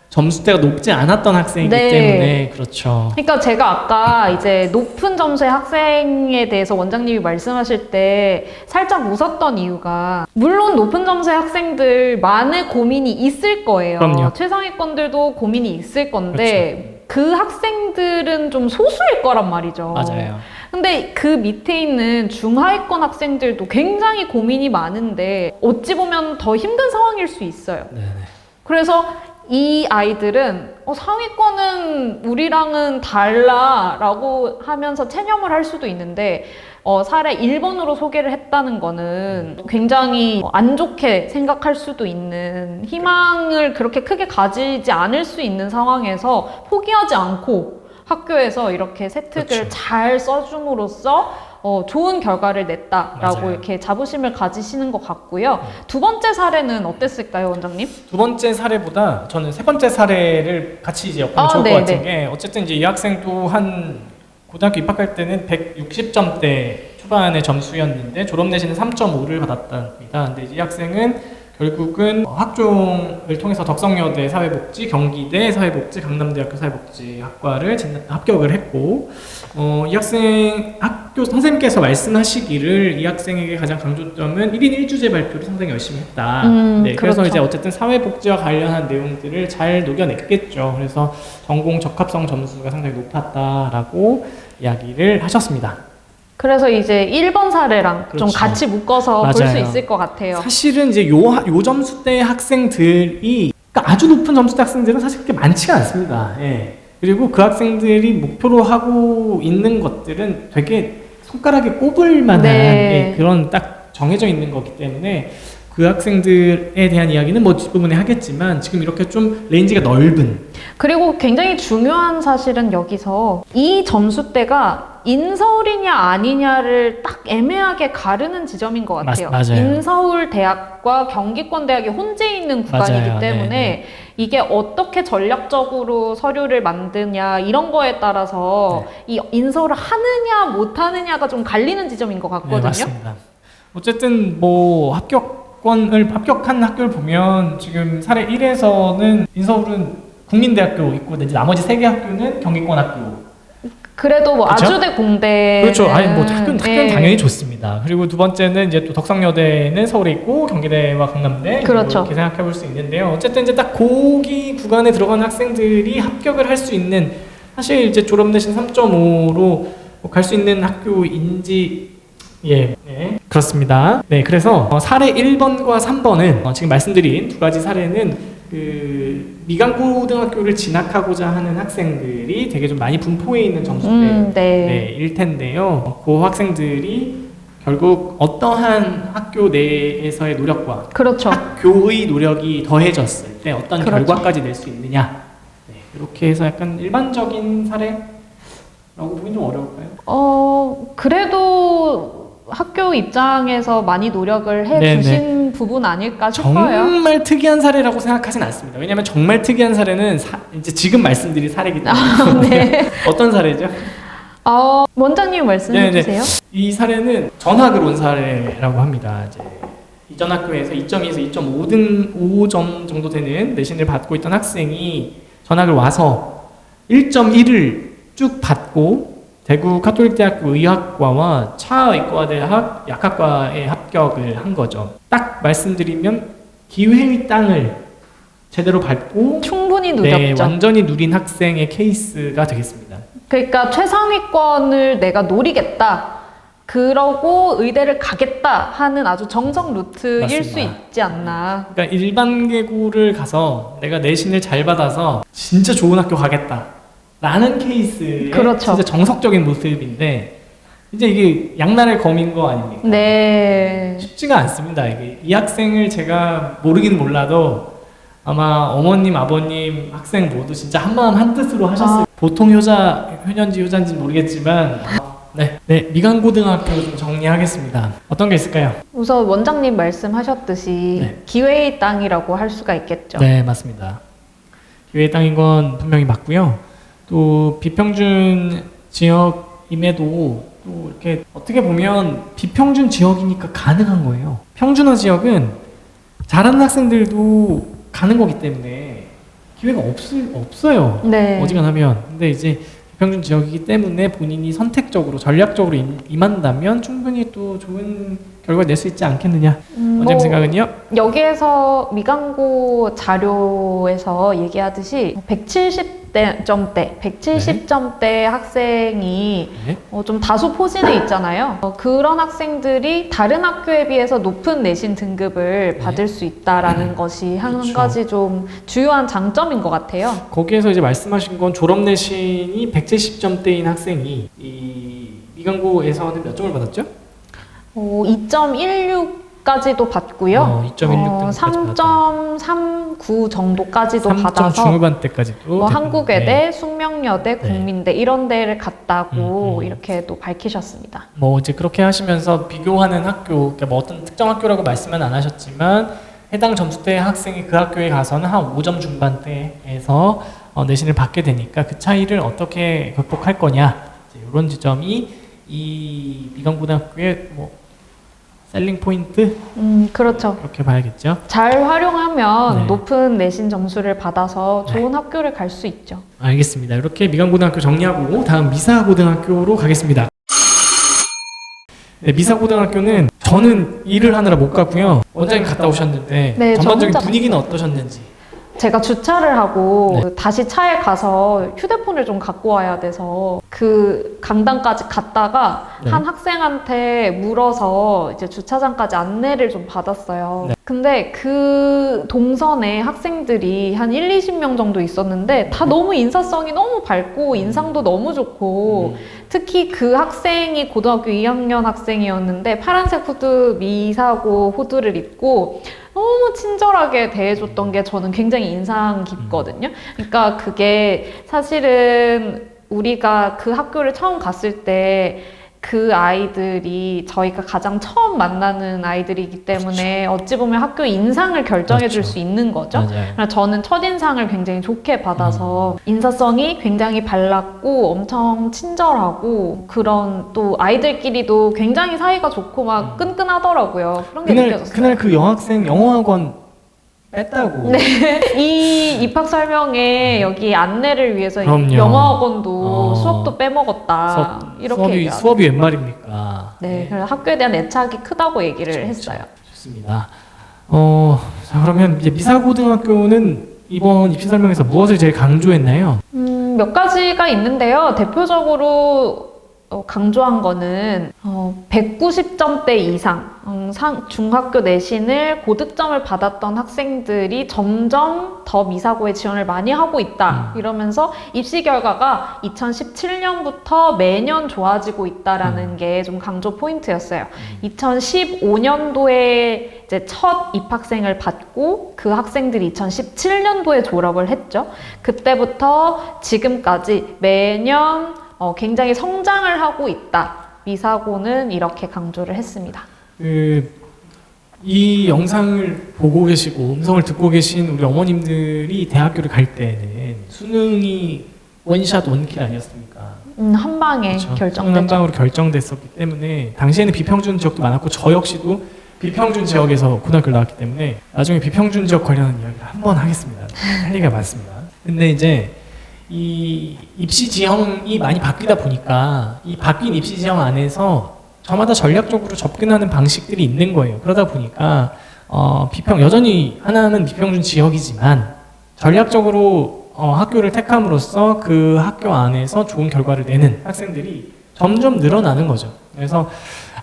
Speaker 1: 점수대가 높지 않았던 학생이기
Speaker 2: 네.
Speaker 1: 때문에 그렇죠.
Speaker 2: 그러니까 제가 아까 이제 높은 점수의 학생에 대해서 원장님이 말씀하실 때 살짝 웃었던 이유가 물론 높은 점수의 학생들 많은 고민이 있을 거예요.
Speaker 1: 그럼요.
Speaker 2: 최상위권들도 고민이 있을 건데 그 학생들은 좀 소수일 거란 말이죠.
Speaker 1: 맞아요.
Speaker 2: 근데 그 밑에 있는 중하위권 학생들도 굉장히 고민이 많은데 어찌 보면 더 힘든 상황일 수 있어요.
Speaker 1: 네네.
Speaker 2: 그래서 이 아이들은 상위권은 우리랑은 달라 라고 하면서 체념을 할 수도 있는데 사례 1번으로 소개를 했다는 거는 굉장히 안 좋게 생각할 수도 있는 희망을 그렇게 크게 가지지 않을 수 있는 상황에서 포기하지 않고 학교에서 이렇게 세특을
Speaker 1: 그렇죠.
Speaker 2: 잘 써줌으로써 좋은 결과를 냈다라고
Speaker 1: 맞아요.
Speaker 2: 이렇게 자부심을 가지시는 것 같고요. 두 번째 사례는 어땠을까요, 원장님?
Speaker 1: 두 번째 사례보다 저는 세 번째 사례를 같이 이제 엮으면 좋을 것 같은 게 어쨌든 이제 이 학생도 한 고등학교 입학할 때는 160점대 초반의 점수였는데 졸업 내신은 3.5를 받았답니다. 근데 이 학생은 결국은 학종을 통해서 덕성여대 사회복지, 경기대 사회복지, 강남대학교 사회복지학과를 합격을 했고 이 학생 학교 선생님께서 말씀하시기를 이 학생에게 가장 강조점은 1인 1주제 발표를 상당히 열심히 했다. 네, 그래서
Speaker 2: 그렇죠.
Speaker 1: 이제 어쨌든 사회복지와 관련한 내용들을 잘 녹여냈겠죠. 그래서 전공 적합성 점수가 상당히 높았다라고 이야기를 하셨습니다.
Speaker 2: 그래서 이제 1번 사례랑 좀
Speaker 1: 그렇죠.
Speaker 2: 같이 묶어서 볼 수
Speaker 1: 맞아요.
Speaker 2: 있을 것 같아요.
Speaker 1: 사실은 이제 요 점수대 학생들이 그러니까 아주 높은 점수대 학생들은 사실 그렇게 많지가 않습니다. 예. 그리고 그 학생들이 목표로 하고 있는 것들은 되게 손가락에 꼽을 만한
Speaker 2: 네.
Speaker 1: 그런 딱 정해져 있는 거기 때문에 그 학생들에 대한 이야기는 뭐 뒷부분에 하겠지만 지금 이렇게 좀 레인지가 넓은
Speaker 2: 그리고 굉장히 중요한 사실은 여기서 이 점수대가 인서울이냐 아니냐를 딱 애매하게 가르는 지점인 것 같아요.
Speaker 1: 맞아요.
Speaker 2: 인서울 대학과 경기권 대학이 혼재 있는 구간이기
Speaker 1: 맞아요.
Speaker 2: 때문에
Speaker 1: 네.
Speaker 2: 이게 어떻게 전략적으로 서류를 만드냐 이런 거에 따라서 이 인서울을 하느냐 못하느냐가 좀 갈리는 지점인 것 같거든요.
Speaker 1: 네, 맞습니다. 어쨌든 뭐 합격한 학교를 보면 지금 사례 1에서는 인서울은 국민대학교 있고 이제 나머지 3개 학교는 경기권 학교.
Speaker 2: 그래도 뭐
Speaker 1: 그쵸?
Speaker 2: 아주대 공대
Speaker 1: 그렇죠. 아니 뭐 학교는
Speaker 2: 네.
Speaker 1: 당연히 좋습니다. 그리고 두 번째는 이제 또 덕성여대는 서울에 있고 경기대와 강남대
Speaker 2: 그렇죠.
Speaker 1: 이렇게 생각해 볼 수 있는데요. 어쨌든 이제 딱 고기 구간에 들어간 학생들이 합격을 할 수 있는 사실 이제 졸업 내신 3.5로 갈 수 있는 학교인지 네, 그렇습니다. 네, 그래서 사례 1번과 3번은 지금 말씀드린 두 가지 사례는 그 미강고등학교를 진학하고자 하는 학생들이 되게 좀 많이 분포해 있는 점수대일 텐데요. 그 학생들이 결국 어떠한 학교 내에서의 노력과
Speaker 2: 그렇죠.
Speaker 1: 학교의 노력이 더해졌을 때 어떤
Speaker 2: 그렇죠.
Speaker 1: 결과까지 낼 수 있느냐. 네, 이렇게 해서 약간 일반적인 사례라고 보긴 좀 어려울까요?
Speaker 2: 그래도 학교 입장에서 많이 노력을 해주신 부분 아닐까 싶어요.
Speaker 1: 정말 특이한 사례라고 생각하진 않습니다. 왜냐하면 정말 특이한 사례는 이제 지금 말씀드린 사례이기 때문에
Speaker 2: 네.
Speaker 1: 어떤 사례죠?
Speaker 2: 원장님 말씀해
Speaker 1: 네네.
Speaker 2: 주세요.
Speaker 1: 이 사례는 전학을 온 사례라고 합니다. 이제 이전 학교에서 2.2에서 2.5점 정도 되는 내신을 받고 있던 학생이 전학을 와서 1.1을 쭉 받고 대구 카톨릭대학교 의학과와 차의과대학 약학과에 합격을 한 거죠. 딱 말씀드리면 기회의 땅을 제대로 밟고
Speaker 2: 충분히
Speaker 1: 네,
Speaker 2: 누렸죠.
Speaker 1: 완전히 누린 학생의 케이스가 되겠습니다.
Speaker 2: 그러니까 최상위권을 내가 노리겠다. 그러고 의대를 가겠다 하는 아주 정석 루트일 수
Speaker 1: 맞습니다.
Speaker 2: 있지 않나.
Speaker 1: 그러니까 일반 계고를 가서 내가 내신을 잘 받아서 진짜 좋은 학교 가겠다 라는 케이스의
Speaker 2: 그렇죠.
Speaker 1: 진짜 정석적인 모습인데 이제 이게 양날의 검인 거 아닙니까?
Speaker 2: 네.
Speaker 1: 쉽지가 않습니다. 이게 이 학생을 제가 모르긴 몰라도 아마 어머님, 아버님, 학생 모두 진짜 한마음 한뜻으로 하셨어요. 보통 효년지 효자인지 모르겠지만 네, 미강고등학교 좀 정리하겠습니다. 어떤 게 있을까요?
Speaker 2: 우선 원장님 말씀하셨듯이
Speaker 1: 네.
Speaker 2: 기회의 땅이라고 할 수가 있겠죠.
Speaker 1: 네, 맞습니다. 기회의 땅인 건 분명히 맞고요. 또 비평준 지역임에도 또 이렇게 어떻게 보면 비평준 지역이니까 가능한 거예요. 평준화 지역은 잘하는 학생들도 가는 거기 때문에 기회가 없어요.
Speaker 2: 네.
Speaker 1: 어지간하면. 근데 이제 비평준 지역이기 때문에 본인이 선택적으로 전략적으로 임한다면 충분히 또 좋은 결과를 낼 수 있지 않겠느냐. 원장님 생각은요?
Speaker 2: 여기에서 미강고 자료에서 얘기하듯이 170점대 학생이
Speaker 1: 네.
Speaker 2: 좀 다소 포진해 있잖아요. 그런 학생들이 다른 학교에 비해서 높은 내신 등급을 받을 수 있다라는 것이 한
Speaker 1: 그렇죠.
Speaker 2: 가지 좀 주요한 장점인 것 같아요.
Speaker 1: 거기에서 이제 말씀하신 건 졸업 내신이 170점대인 학생이 이 미강고에서는 몇 점을 받았죠?
Speaker 2: 2.16까지도 받고요.
Speaker 1: 2.16
Speaker 2: 3.39 정도까지도
Speaker 1: 3점
Speaker 2: 받아서
Speaker 1: 중후반대까지도
Speaker 2: 뭐
Speaker 1: 됐군요.
Speaker 2: 한국외대, 숙명여대,
Speaker 1: 네.
Speaker 2: 국민대 이런 데를 갔다고
Speaker 1: 음.
Speaker 2: 이렇게 또 밝히셨습니다.
Speaker 1: 뭐 이제 그렇게 하시면서 비교하는 학교, 그러니까 뭐 어떤 특정 학교라고 말씀은 안 하셨지만 해당 점수대의 학생이 그 학교에 가서는 한 5점 중반대에서 내신을 받게 되니까 그 차이를 어떻게 극복할 거냐 이런 지점이 이 미강고등학교의 뭐 셀링 포인트
Speaker 2: 그렇죠.
Speaker 1: 그렇게 봐야겠죠.
Speaker 2: 잘 활용하면
Speaker 1: 네.
Speaker 2: 높은 내신 점수를 받아서 좋은 학교를 갈 수 있죠.
Speaker 1: 알겠습니다. 이렇게 미강고등학교 정리하고 다음 미사고등학교로 가겠습니다. 네, 미사고등학교는 저는 일을 하느라 못 갔고요. 원장님 갔다 오셨는데
Speaker 2: 네, 저
Speaker 1: 전반적인
Speaker 2: 혼자
Speaker 1: 분위기는 어떠셨는지.
Speaker 2: 제가 주차를 하고
Speaker 1: 네.
Speaker 2: 다시 차에 가서 휴대폰을 좀 갖고 와야 돼서 그 강당까지 갔다가
Speaker 1: 네.
Speaker 2: 한 학생한테 물어서 이제 주차장까지 안내를 좀 받았어요.
Speaker 1: 네.
Speaker 2: 근데 그 동선에 학생들이 한 1, 20명 정도 있었는데 다 너무 인사성이 너무 밝고 인상도 너무 좋고 특히 그 학생이 고등학교 2학년 학생이었는데 파란색 후드 미사고 후드를 입고 너무 친절하게 대해줬던 게 저는 굉장히 인상 깊거든요. 그러니까 그게 사실은 우리가 그 학교를 처음 갔을 때 그 아이들이 저희가 가장 처음 만나는 아이들이기 때문에 어찌 보면 학교 인상을 결정해 줄
Speaker 1: 그렇죠.
Speaker 2: 수 있는 거죠.
Speaker 1: 맞아요.
Speaker 2: 그래서 저는 첫인상을 굉장히 좋게 받아서 인사성이 굉장히 밝랐고 엄청 친절하고 그런 또 아이들끼리도 굉장히 사이가 좋고 막 끈끈하더라고요. 그런 게 느껴졌어요.
Speaker 1: 그날 그 여학생 영어학원 뺐다고.
Speaker 2: 이 입학 설명에 여기 안내를 위해서 이
Speaker 1: 그럼요.
Speaker 2: 영어학원도 수업도 빼먹었다. 이렇게 얘기하죠.
Speaker 1: 수업이 웬 말입니까?
Speaker 2: 네, 그래서 학교에 대한 애착이 크다고 얘기를 했어요.
Speaker 1: 좋습니다. 자, 그러면 이제 미사고등학교는 이번 입시 설명에서 무엇을 제일 강조했나요?
Speaker 2: 몇 가지가 있는데요. 대표적으로 강조한 거는 190점대 이상 중학교 내신을 고득점을 받았던 학생들이 점점 더 미사고에 지원을 많이 하고 있다. 이러면서 입시 결과가 2017년부터 매년 좋아지고 있다라는 게 좀 강조 포인트였어요. 2015년도에 이제 첫 입학생을 받고 그 학생들이 2017년도에 졸업을 했죠. 그때부터 지금까지 매년 굉장히 성장을 하고 있다. 미사고는 이렇게 강조를 했습니다.
Speaker 1: 이 영상을 보고 계시고 음성을 듣고 계신 우리 어머님들이 대학교를 갈 때는 수능이 원샷 원킬 아니었습니까?
Speaker 2: 한 방에
Speaker 1: 그렇죠. 한
Speaker 2: 결정되죠.
Speaker 1: 방으로 결정됐었기 때문에 당시에는 비평준 지역도 많았고 저 역시도 비평준 지역에서 고등학교를 나왔기 때문에 나중에 비평준 지역 관련한 이야기를 한번 하겠습니다. 할 얘기가 많습니다. 근데 이제 이 입시 지형이 많이 바뀌다 보니까 이 바뀐 입시 지형 안에서 저마다 전략적으로 접근하는 방식들이 있는 거예요. 그러다 보니까 여전히 하나는 비평준 지역이지만 전략적으로 학교를 택함으로써 그 학교 안에서 좋은 결과를 내는 학생들이 점점 늘어나는 거죠. 그래서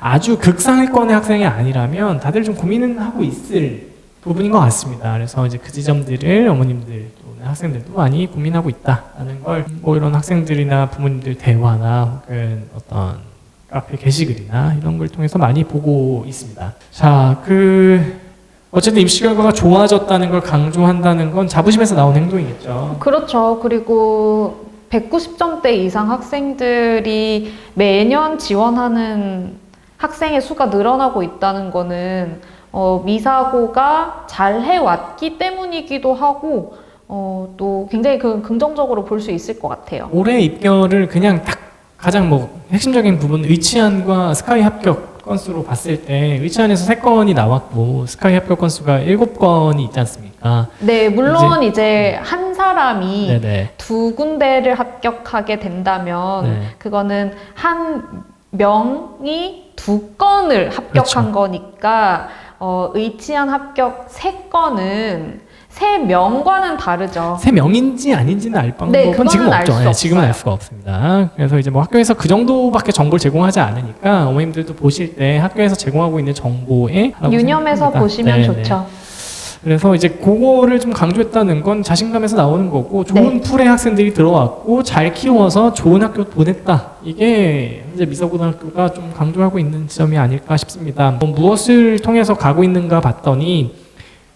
Speaker 1: 아주 극상위권의 학생이 아니라면 다들 좀 고민은 하고 있을 부분인 것 같습니다. 그래서 이제 그 지점들을 어머님들 또는 학생들도 많이 고민하고 있다라는 걸 뭐 이런 학생들이나 부모님들 대화나 혹은 어떤 카페 게시글이나 이런 걸 통해서 많이 보고 있습니다. 자, 어쨌든 입시 결과가 좋아졌다는 걸 강조한다는 건 자부심에서 나온 행동이겠죠.
Speaker 2: 그렇죠. 그리고 190점대 이상 학생들이 매년 지원하는 학생의 수가 늘어나고 있다는 거는 미사고가 잘 해왔기 때문이기도 하고 또 굉장히 긍정적으로 볼 수 있을 것 같아요.
Speaker 1: 올해 입결을 그냥 딱 가장 핵심적인 부분 의치안과 스카이 합격 건수로 봤을 때 의치안에서 3건이 나왔고 스카이 합격 건수가 7건이 있지 않습니까?
Speaker 2: 네, 물론 이제 한 사람이
Speaker 1: 네네.
Speaker 2: 2군데를 합격하게 된다면
Speaker 1: 네.
Speaker 2: 그거는 한 명이 2건을 합격한
Speaker 1: 그렇죠.
Speaker 2: 거니까 의치안 합격 3건은 3명과는 다르죠.
Speaker 1: 3명인지 아닌지는 알 방법은
Speaker 2: 네, 그거는
Speaker 1: 지금
Speaker 2: 알
Speaker 1: 없죠.
Speaker 2: 수
Speaker 1: 네, 지금은
Speaker 2: 없어요.
Speaker 1: 알 수가 없습니다. 그래서 이제 학교에서 그 정도밖에 정보를 제공하지 않으니까 어머님들도 보실 때 학교에서 제공하고 있는 정보에
Speaker 2: 유념해서
Speaker 1: 생각합니다.
Speaker 2: 보시면
Speaker 1: 네,
Speaker 2: 좋죠.
Speaker 1: 그래서 이제 그거를 좀 강조했다는 건 자신감에서 나오는 거고 좋은 풀의 학생들이 들어왔고 잘 키워서 좋은 학교 보냈다. 이게 현재 미서고등학교가 좀 강조하고 있는 지점이 아닐까 싶습니다. 무엇을 통해서 가고 있는가 봤더니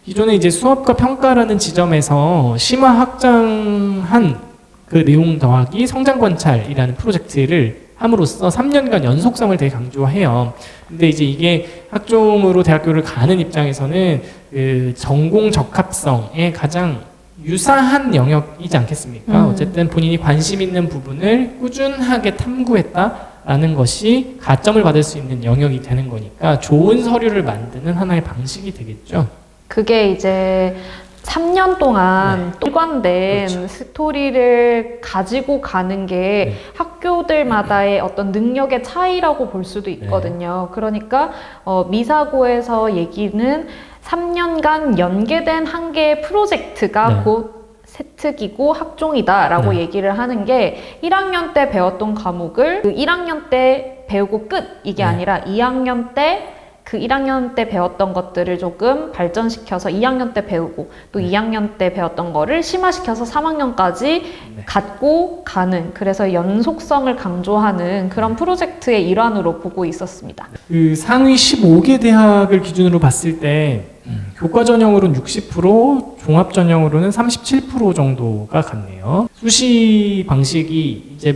Speaker 1: 기존에 이제 수업과 평가라는 지점에서 심화 확장한 그 내용 더하기 성장 관찰이라는 프로젝트를 함으로써 3년간 연속성을 되게 강조해요. 근데 이제 이게 학종으로 대학교를 가는 입장에서는 그 전공 적합성에 가장 유사한 영역이지 않겠습니까? 어쨌든 본인이 관심 있는 부분을 꾸준하게 탐구했다라는 것이 가점을 받을 수 있는 영역이 되는 거니까 좋은 서류를 만드는 하나의 방식이 되겠죠.
Speaker 2: 그게 이제 3년 동안 일관된
Speaker 1: 그렇죠.
Speaker 2: 스토리를 가지고 가는 게 학교들마다의 어떤 능력의 차이라고 볼 수도 있거든요. 그러니까 미사고에서 얘기는 3년간 연계된 한 개의 프로젝트가 곧 세특이고 학종이다라고 얘기를 하는 게 1학년 때 배웠던 과목을 그 1학년 때 배우고 끝 이게 아니라 2학년 때 그 1학년 때 배웠던 것들을 조금 발전시켜서 2학년 때 배우고 또 2학년 때 배웠던 거를 심화시켜서 3학년까지 갖고 가는 그래서 연속성을 강조하는 그런 프로젝트의 일환으로 보고 있었습니다.
Speaker 1: 그 상위 15개 대학을 기준으로 봤을 때 교과 전형으로는 60%, 종합 전형으로는 37% 정도가 같네요. 수시 방식이 이제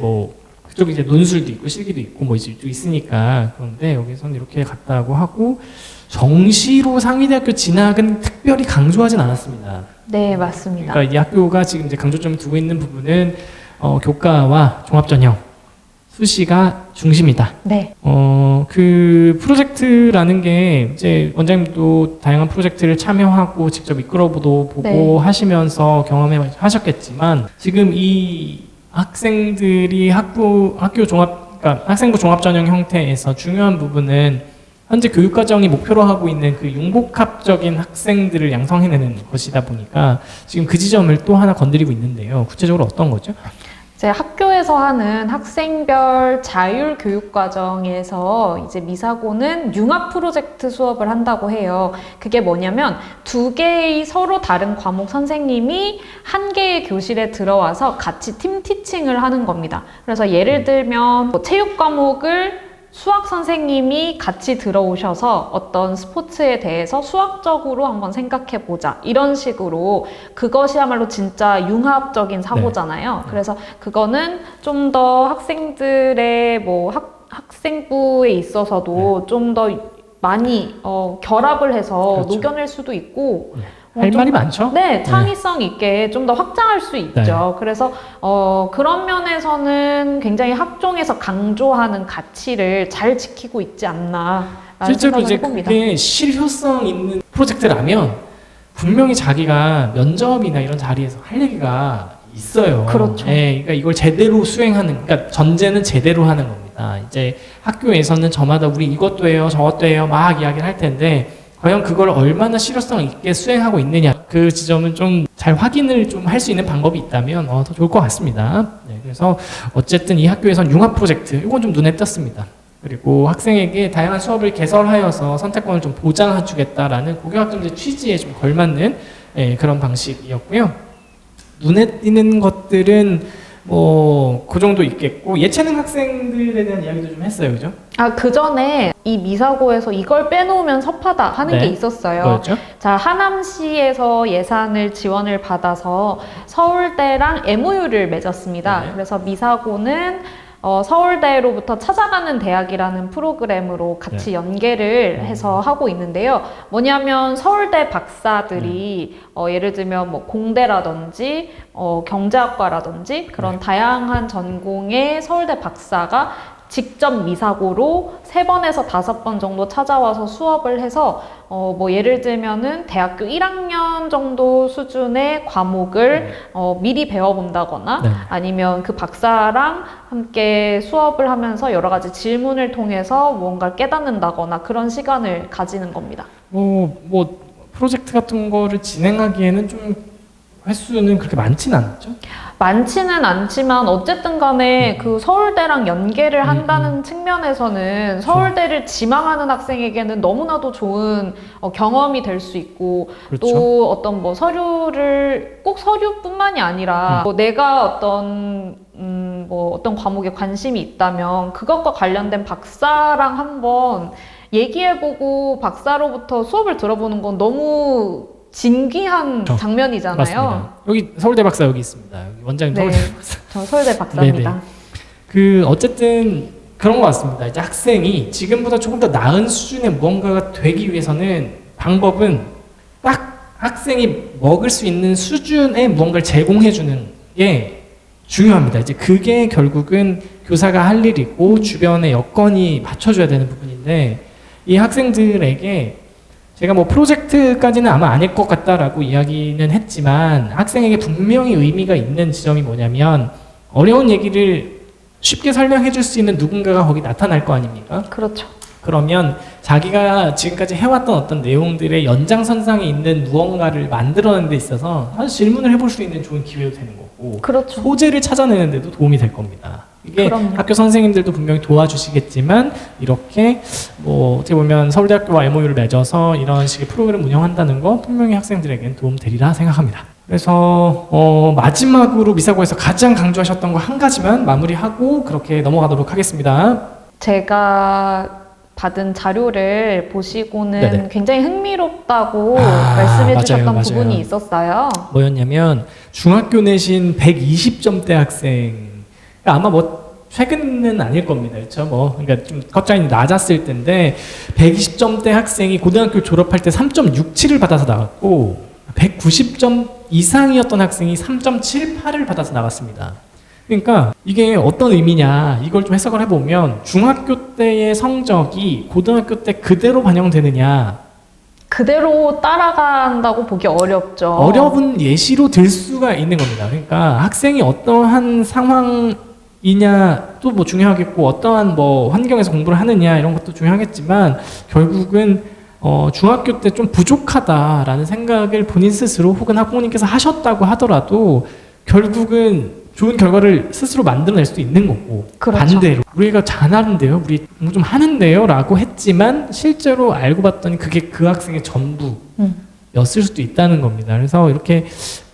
Speaker 1: 그쪽 이제 논술도 있고 실기도 있고 이제 있으니까 그런데 여기서는 이렇게 갔다고 하고 정시로 상위대학교 진학은 특별히 강조하진 않았습니다.
Speaker 2: 네, 맞습니다.
Speaker 1: 그러니까 이 학교가 지금 이제 강조점을 두고 있는 부분은 교과와 종합 전형 수시가 중심이다.
Speaker 2: 네.
Speaker 1: 그 프로젝트라는 게 이제 원장님도 다양한 프로젝트를 참여하고 직접 이끌어보고 하시면서 경험해 하셨겠지만 지금 이 학생들이 학교 종합, 그러니까 학생부 종합 전형 형태에서 중요한 부분은 현재 교육과정이 목표로 하고 있는 그 융복합적인 학생들을 양성해내는 것이다 보니까 지금 그 지점을 또 하나 건드리고 있는데요. 구체적으로 어떤 거죠?
Speaker 2: 이제 학교에서 하는 학생별 자율 교육 과정에서 이제 미사고는 융합 프로젝트 수업을 한다고 해요. 그게 뭐냐면 2개의 서로 다른 과목 선생님이 한 개의 교실에 들어와서 같이 팀 티칭을 하는 겁니다. 그래서 예를 들면 체육 과목을 수학 선생님이 같이 들어오셔서 어떤 스포츠에 대해서 수학적으로 한번 생각해 보자 이런 식으로 그것이야말로 진짜 융합적인 사고잖아요. 그래서 그거는 좀 더 학생들의 학생부에 있어서도 좀 더 많이 결합을 해서 녹여낼 수도 있고
Speaker 1: 할 말이 많죠?
Speaker 2: 네, 창의성 있게 좀 더 확장할 수 있죠. 그래서 그런 면에서는 굉장히 학종에서 강조하는 가치를 잘 지키고 있지 않나.
Speaker 1: 실제로 이제
Speaker 2: 해봅니다.
Speaker 1: 그게 실효성 있는 프로젝트라면 분명히 자기가 면접이나 이런 자리에서 할 얘기가 있어요.
Speaker 2: 그렇죠.
Speaker 1: 예, 그러니까 이걸 제대로 수행하는, 그러니까 전제는 제대로 하는 겁니다. 이제 학교에서는 저마다 우리 이것도 해요, 저것도 해요, 막 이야기를 할 텐데 과연 그걸 얼마나 실효성 있게 수행하고 있느냐, 그 지점은 좀 잘 확인을 좀 할 수 있는 방법이 있다면 더 좋을 것 같습니다. 네, 그래서 어쨌든 이 학교에선 융합 프로젝트, 이건 좀 눈에 띄었습니다. 그리고 학생에게 다양한 수업을 개설하여서 선택권을 좀 보장해주겠다라는 고교학점제 취지에 좀 걸맞는 그런 방식이었고요. 눈에 띄는 것들은 뭐 그 정도 있겠고, 예체능 학생들에 대한 이야기도 좀 했어요, 그죠?
Speaker 2: 그 전에 이 미사고에서 이걸 빼놓으면 섭하다 하는 게 있었어요.
Speaker 1: 뭐였죠?
Speaker 2: 자, 하남시에서 예산을 지원을 받아서 서울대랑 MOU를 맺었습니다.
Speaker 1: 네.
Speaker 2: 그래서 미사고는 서울대로부터 찾아가는 대학이라는 프로그램으로 같이 연계를 해서 하고 있는데요. 뭐냐면 서울대 박사들이 예를 들면 뭐 공대라든지 경제학과라든지 그런 다양한 전공의 서울대 박사가 직접 미사고로 3번에서 5번 정도 찾아와서 수업을 해서 뭐 예를 들면은 대학교 1학년 정도 수준의 과목을 미리 배워본다거나
Speaker 1: 네.
Speaker 2: 아니면 그 박사랑 함께 수업을 하면서 여러 가지 질문을 통해서 무언가를 깨닫는다거나 그런 시간을 가지는 겁니다.
Speaker 1: 뭐 프로젝트 같은 거를 진행하기에는 좀 횟수는 그렇게 많지는 않죠?
Speaker 2: 많지는 않지만 어쨌든 간에 그 서울대랑 연계를 한다는 측면에서는 서울대를 지망하는 학생에게는 너무나도 좋은 경험이 될 수 있고,
Speaker 1: 그렇죠.
Speaker 2: 또 어떤 뭐 서류를 꼭 서류뿐만이 아니라 뭐 내가 어떤 과목에 관심이 있다면 그것과 관련된 박사랑 한번 얘기해보고 박사로부터 수업을 들어보는 건 너무 진귀한 장면이잖아요.
Speaker 1: 맞습니다. 여기 서울대 박사 여기 있습니다. 여기 원장님
Speaker 2: 네,
Speaker 1: 서울대 박사.
Speaker 2: 저 서울대 박사입니다.
Speaker 1: 네네. 그 어쨌든 그런 것 같습니다. 이제 학생이 지금보다 조금 더 나은 수준의 무언가가 되기 위해서는 방법은 딱 학생이 먹을 수 있는 수준의 무언가를 제공해주는 게 중요합니다. 이제 그게 결국은 교사가 할 일이고 주변의 여건이 받쳐줘야 되는 부분인데, 이 학생들에게 제가 뭐 프로젝트까지는 아마 아닐 것 같다라고 이야기는 했지만 학생에게 분명히 의미가 있는 지점이 뭐냐면, 어려운 얘기를 쉽게 설명해 줄 수 있는 누군가가 거기 나타날 거 아닙니까?
Speaker 2: 그렇죠.
Speaker 1: 그러면 자기가 지금까지 해왔던 어떤 내용들의 연장선상에 있는 무언가를 만들어내는 데 있어서 사실 질문을 해볼 수 있는 좋은 기회도 되는 거고,
Speaker 2: 그렇죠.
Speaker 1: 소재를 찾아내는 데도 도움이 될 겁니다. 이게
Speaker 2: 그럼요.
Speaker 1: 학교 선생님들도 분명히 도와주시겠지만, 이렇게 뭐 어떻게 보면 서울대학교와 MOU를 맺어서 이런 식의 프로그램을 운영한다는 거 분명히 학생들에겐 도움 되리라 생각합니다. 그래서 마지막으로 미사고에서 가장 강조하셨던 거 한 가지만 마무리하고 그렇게 넘어가도록 하겠습니다.
Speaker 2: 제가 받은 자료를 보시고는
Speaker 1: 네네.
Speaker 2: 굉장히 흥미롭다고 말씀해 주셨던 부분이 있었어요.
Speaker 1: 뭐였냐면 중학교 내신 120점대 학생, 아마 뭐 최근은 아닐 겁니다. 그렇죠? 뭐 그러니까 좀 컷장이 낮았을 텐데 120점대 학생이 고등학교 졸업할 때 3.67을 받아서 나갔고 190점 이상이었던 학생이 3.78을 받아서 나갔습니다. 그러니까 이게 어떤 의미냐, 이걸 좀 해석을 해보면 중학교 때의 성적이 고등학교 때 그대로 반영되느냐,
Speaker 2: 그대로 따라간다고 보기 어렵죠.
Speaker 1: 어려운 예시로 들 수가 있는 겁니다. 그러니까 학생이 어떠한 상황이냐도 뭐 중요하겠고, 어떠한 뭐 환경에서 공부를 하느냐 이런 것도 중요하겠지만, 결국은 중학교 때 좀 부족하다라는 생각을 본인 스스로 혹은 학부모님께서 하셨다고 하더라도 결국은 좋은 결과를 스스로 만들어낼 수도 있는 거고,
Speaker 2: 그렇죠.
Speaker 1: 반대로 우리가 잘하는데요, 우리 공부 좀 하는데요 라고 했지만 실제로 알고 봤더니 그게 그 학생의 전부였을 수도 있다는 겁니다. 그래서 이렇게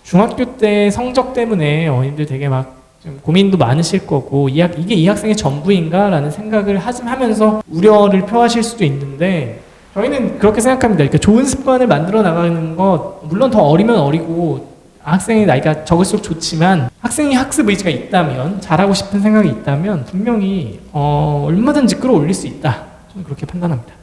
Speaker 1: 중학교 때 성적 때문에 어머님들 되게 막 좀 고민도 많으실 거고, 이게 이 학생의 전부인가 라는 생각을 하면서 우려를 표하실 수도 있는데, 저희는 그렇게 생각합니다. 그러니까 좋은 습관을 만들어 나가는 것, 물론 더 어리면 어리고 학생의 나이가 적을수록 좋지만, 학생이 학습 의지가 있다면, 잘하고 싶은 생각이 있다면 분명히 얼마든지 끌어올릴 수 있다. 저는 그렇게 판단합니다.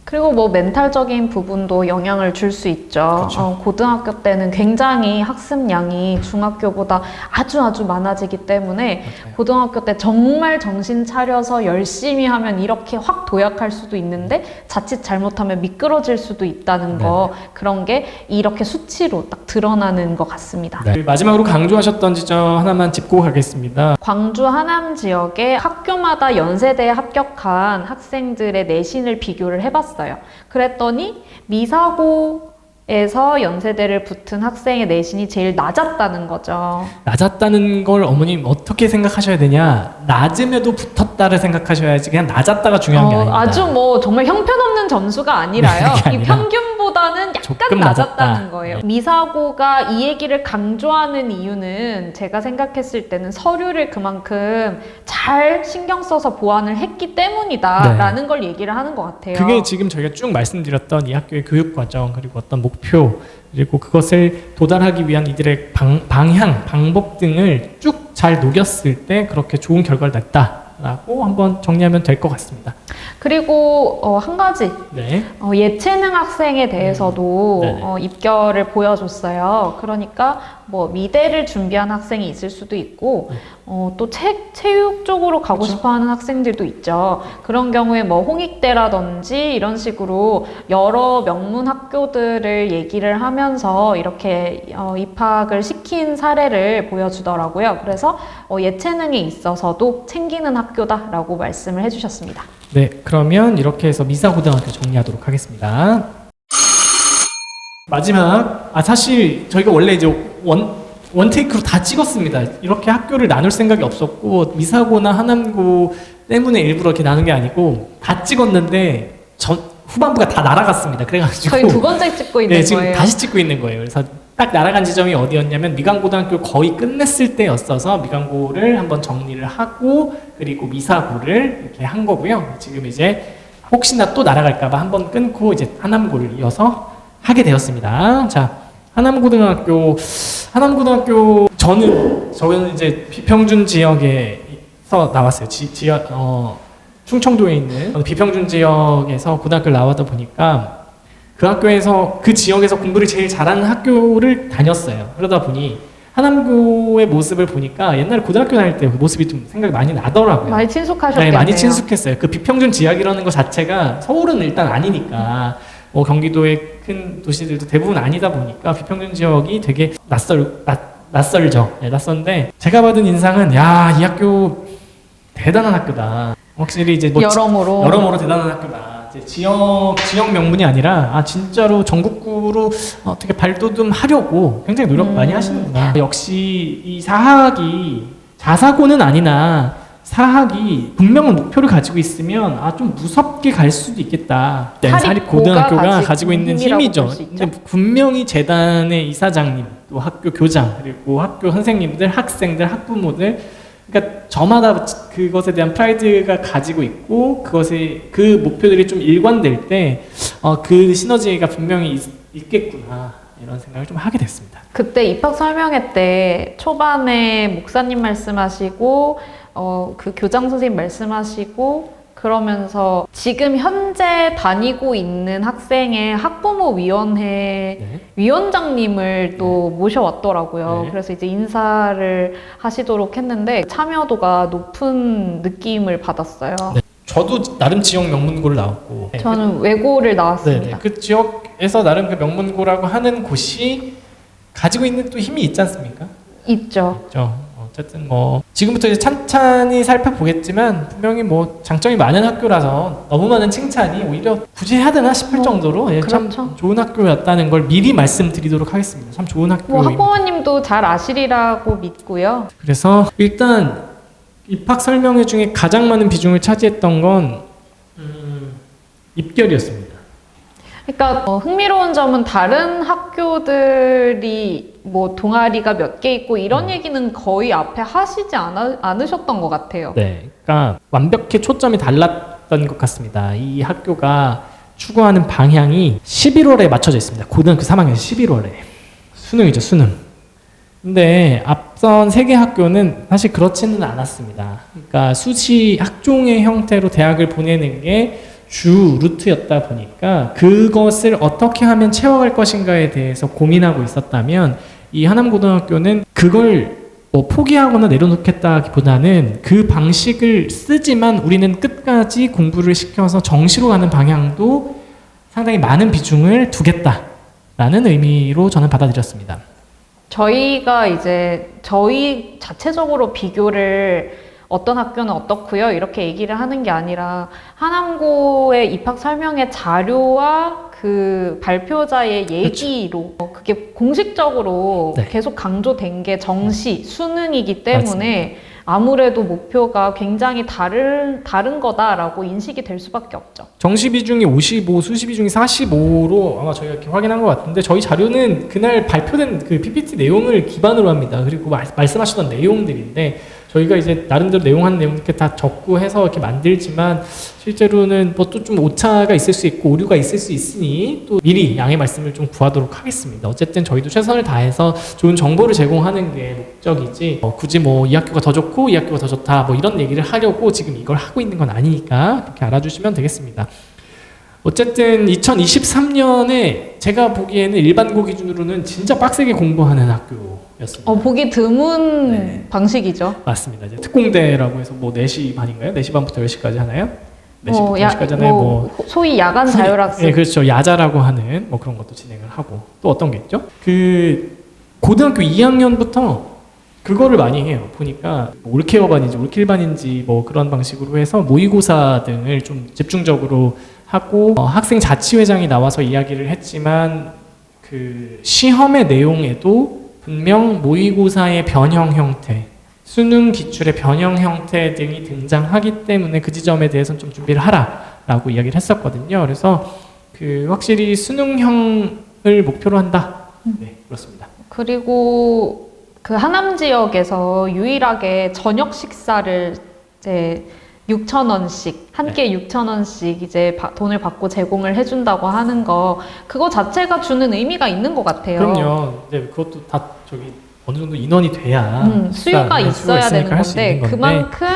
Speaker 2: 그리고 뭐 멘탈적인 부분도 영향을 줄 수 있죠.
Speaker 1: 그렇죠.
Speaker 2: 고등학교 때는 굉장히 학습량이 중학교보다 아주 많아지기 때문에
Speaker 1: 맞아요.
Speaker 2: 고등학교 때 정말 정신 차려서 열심히 하면 이렇게 확 도약할 수도 있는데 자칫 잘못하면 미끄러질 수도 있다는 거, 그런 게 이렇게 수치로 딱 드러나는 것 같습니다.
Speaker 1: 네. 마지막으로 강조하셨던 지점 하나만 짚고 가겠습니다.
Speaker 2: 광주 하남 지역의 학교마다 연세대에 합격한 학생들의 내신을 비교를 해봤어요. 그랬더니 미사고에서 연세대를 붙은 학생의 내신이 제일 낮았다는 거죠.
Speaker 1: 낮았다는 걸 어머님 어떻게 생각하셔야 되냐? 낮음에도 붙었다를 생각하셔야지 그냥 낮았다가 중요한 게 아닙니다.
Speaker 2: 아주 뭐 정말 형편없는 점수가 아니라요.
Speaker 1: 그게
Speaker 2: 이
Speaker 1: 아니라
Speaker 2: 평균보다는 약간
Speaker 1: 조금
Speaker 2: 낮았다는
Speaker 1: 낮았다.
Speaker 2: 거예요. 미사고가 이 얘기를 강조하는 이유는 제가 생각했을 때는 서류를 그만큼 잘 신경 써서 보완을 했기 때문이다라는 걸 얘기를 하는 것 같아요.
Speaker 1: 그게 지금 저희가 쭉 말씀드렸던 이 학교의 교육 과정 그리고 어떤 목표 그리고 그것을 도달하기 위한 이들의 방향, 방법 등을 쭉 잘 녹였을 때 그렇게 좋은 결과를 냈다라고 한번 정리하면 될 것 같습니다.
Speaker 2: 그리고 한 가지
Speaker 1: 네.
Speaker 2: 예체능 학생에 대해서도
Speaker 1: 네네.
Speaker 2: 입결을 보여줬어요. 그러니까 뭐 미대를 준비한 학생이 있을 수도 있고 또 체육 쪽으로 가고
Speaker 1: 그렇죠.
Speaker 2: 싶어하는 학생들도 있죠. 그런 경우에 뭐 홍익대라든지 이런 식으로 여러 명문 학교들을 얘기를 하면서 이렇게 입학을 시킨 사례를 보여주더라고요. 그래서 예체능에 있어서도 챙기는 학교다라고 말씀을 해주셨습니다.
Speaker 1: 네, 그러면 이렇게 해서 미사고등학교 정리하도록 하겠습니다. 마지막, 사실 저희가 원래 이제 원테이크로 다 찍었습니다. 이렇게 학교를 나눌 생각이 없었고 미사고나 하남고 때문에 일부러 이렇게 나눈 게 아니고 다 찍었는데 후반부가 다 날아갔습니다. 그래가지고
Speaker 2: 저희 두 번째 찍고 있는
Speaker 1: 네, 지금
Speaker 2: 거예요.
Speaker 1: 다시 찍고 있는 거예요. 그래서 딱 날아간 지점이 어디였냐면 미강고등학교 거의 끝냈을 때였어서 미강고를 한번 정리를 하고 그리고 미사고를 이렇게 한 거고요. 지금 이제 혹시나 또 날아갈까봐 한번 끊고 이제 하남고를 이어서 하게 되었습니다. 자, 하남고등학교 저는 이제 비평준 지역에서 나왔어요. 충청도에 있는 비평준 지역에서 고등학교를 나와다 보니까 그 학교에서 그 지역에서 공부를 제일 잘하는 학교를 다녔어요. 그러다 보니 하남고의 모습을 보니까 옛날에 고등학교 다닐 때 그 모습이 좀 생각이 많이 나더라고요.
Speaker 2: 많이 친숙하셨겠네요.
Speaker 1: 네, 많이 친숙했어요. 그 비평준 지역이라는 것 자체가 서울은 일단 아니니까 경기도의 큰 도시들도 대부분 아니다 보니까 비평준 지역이 되게 낯설죠. 네, 낯선데 제가 받은 인상은 야, 이 학교 대단한 학교다. 확실히 이제 뭐 여러모로 대단한 학교다. 이제 지역 명문이 아니라 진짜로 전국구로 어떻게 발돋움하려고 굉장히 노력 많이 하시는구나. 역시 이 사학이 자사고는 아니나 사학이 분명한 목표를 가지고 있으면 좀 무섭게 갈 수도 있겠다. 사립고등학교가 가지고 있는 힘이죠. 근데 분명히 재단의 이사장님, 또 학교 교장, 그리고 학교 선생님들, 학생들, 학부모들 그러니까 저마다 그것에 대한 프라이드가 가지고 있고 그 목표들이 좀 일관될 때 그 시너지가 분명히 있겠구나 이런 생각을 좀 하게 됐습니다.
Speaker 2: 그때 입학 설명회 때 초반에 목사님 말씀하시고 그 교장 선생님 말씀하시고 그러면서 지금 현재 다니고 있는 학생의 학부모위원회 위원장님을 또 모셔왔더라고요.
Speaker 1: 네.
Speaker 2: 그래서 이제 인사를 하시도록 했는데 참여도가 높은 느낌을 받았어요.
Speaker 1: 네. 저도 나름 지역 명문고를 나왔고
Speaker 2: 저는 외고를 나왔습니다.
Speaker 1: 그 지역에서 나름 그 명문고라고 하는 곳이 가지고 있는 또 힘이 있지 않습니까?
Speaker 2: 있죠.
Speaker 1: 있죠. 어쨌든 뭐 지금부터 이제 찬찬히 살펴보겠지만 분명히 뭐 장점이 많은 학교라서 너무 많은 칭찬이 오히려 굳이 해야 되나 싶을 정도로 참
Speaker 2: 그렇죠.
Speaker 1: 좋은 학교였다는 걸 미리 말씀드리도록 하겠습니다. 참 좋은 학교입니다.
Speaker 2: 학부모님도 잘 아시리라고 믿고요.
Speaker 1: 그래서 일단 입학 설명회 중에 가장 많은 비중을 차지했던 건 입결이었습니다.
Speaker 2: 그러니까 흥미로운 점은 다른 학교들이 뭐 동아리가 몇 개 있고 이런 얘기는 거의 앞에 하시지 않으셨던 것 같아요.
Speaker 1: 네, 그러니까 완벽히 초점이 달랐던 것 같습니다. 이 학교가 추구하는 방향이 11월에 맞춰져 있습니다. 고등학교 3학년 11월에 수능이죠, 수능. 근데 앞선 3개 학교는 사실 그렇지는 않았습니다. 그러니까 수시 학종의 형태로 대학을 보내는 게 주 루트였다 보니까 그것을 어떻게 하면 채워갈 것인가에 대해서 고민하고 있었다면 이 하남고등학교는 그걸 뭐 포기하거나 내려놓겠다기보다는 그 방식을 쓰지만 우리는 끝까지 공부를 시켜서 정시로 가는 방향도 상당히 많은 비중을 두겠다라는 의미로 저는 받아들였습니다.
Speaker 2: 저희가 이제 저희 자체적으로 비교를 어떤 학교는 어떻고요 이렇게 얘기를 하는 게 아니라 하남고의 입학 설명회 자료와 그 발표자의 얘기로 그게 공식적으로
Speaker 1: 네.
Speaker 2: 계속 강조된 게 정시 수능이기 때문에 아무래도 목표가 굉장히 다른 거다라고 인식이 될 수밖에 없죠.
Speaker 1: 정시 비중이 55, 수시 비중이 45로 아마 저희가 이렇게 확인한 것 같은데 저희 자료는 그날 발표된 그 PPT 내용을 기반으로 합니다. 그리고 말씀하셨던 내용들인데 저희가 이제 나름대로 내용 이렇게 다 적고 해서 이렇게 만들지만 실제로는 뭐 또 좀 오차가 있을 수 있고 오류가 있을 수 있으니 또 미리 양해 말씀을 좀 구하도록 하겠습니다. 어쨌든 저희도 최선을 다해서 좋은 정보를 제공하는 게 목적이지 굳이 뭐 이 학교가 더 좋고 이 학교가 더 좋다 뭐 이런 얘기를 하려고 지금 이걸 하고 있는 건 아니니까 그렇게 알아주시면 되겠습니다. 어쨌든 2023년에 제가 보기에는 일반고 기준으로는 진짜 빡세게 공부하는 학교였습니다.
Speaker 2: 보기 드문
Speaker 1: 네.
Speaker 2: 방식이죠.
Speaker 1: 맞습니다. 이제 특공대라고 해서 뭐 4시 반인가요? 4시 반부터 10시까지 하나요? 4시부터 10시까지 하나요?
Speaker 2: 소위 야간 자율학습.
Speaker 1: 네, 그렇죠. 야자라고 하는 뭐 그런 것도 진행을 하고 또 어떤 게 있죠? 그 고등학교 2학년부터 그거를 많이 해요. 보니까 뭐 올케어반인지 올킬반인지 뭐 그런 방식으로 해서 모의고사 등을 좀 집중적으로 하고 학생 자치회장이 나와서 이야기를 했지만 그 시험의 내용에도 분명 모의고사의 변형 형태, 수능 기출의 변형 형태 등이 등장하기 때문에 그 지점에 대해서는 좀 준비를 하라라고 이야기를 했었거든요. 그래서 그 확실히 수능형을 목표로 한다. 네, 그렇습니다.
Speaker 2: 그리고 그 하남 지역에서 유일하게 저녁 식사를 이제 6,000원씩 한 끼에 6,000원씩 이제 돈을 받고 제공을 해준다고 하는 거 그거 자체가 주는 의미가 있는 것 같아요.
Speaker 1: 그럼요. 네, 그것도 다 저기 어느 정도 인원이 돼야
Speaker 2: 수요가 있어야 되는
Speaker 1: 할수
Speaker 2: 건데
Speaker 1: 있는 건데.
Speaker 2: 그만큼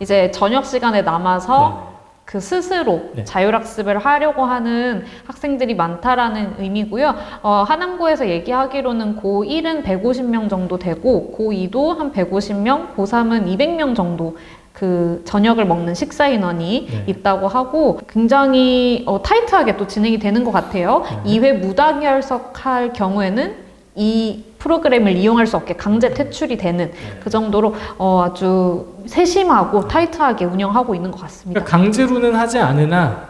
Speaker 2: 이제 저녁 시간에 남아서
Speaker 1: 네.
Speaker 2: 그 스스로
Speaker 1: 네.
Speaker 2: 자율학습을 하려고 하는 학생들이 많다라는 의미고요. 하남고에서 얘기하기로는 고1은 150명 정도 되고 고2도 한 150명, 고3은 200명 정도 그 저녁을 먹는 식사 인원이
Speaker 1: 네.
Speaker 2: 있다고 하고 굉장히 타이트하게 또 진행이 되는 것 같아요.
Speaker 1: 네.
Speaker 2: 2회 무단결석할 경우에는 이 프로그램을 이용할 수 없게 강제 퇴출이 되는 그 정도로 아주 세심하고 타이트하게 운영하고 있는 것 같습니다.
Speaker 1: 그러니까 강제로는 하지 않으나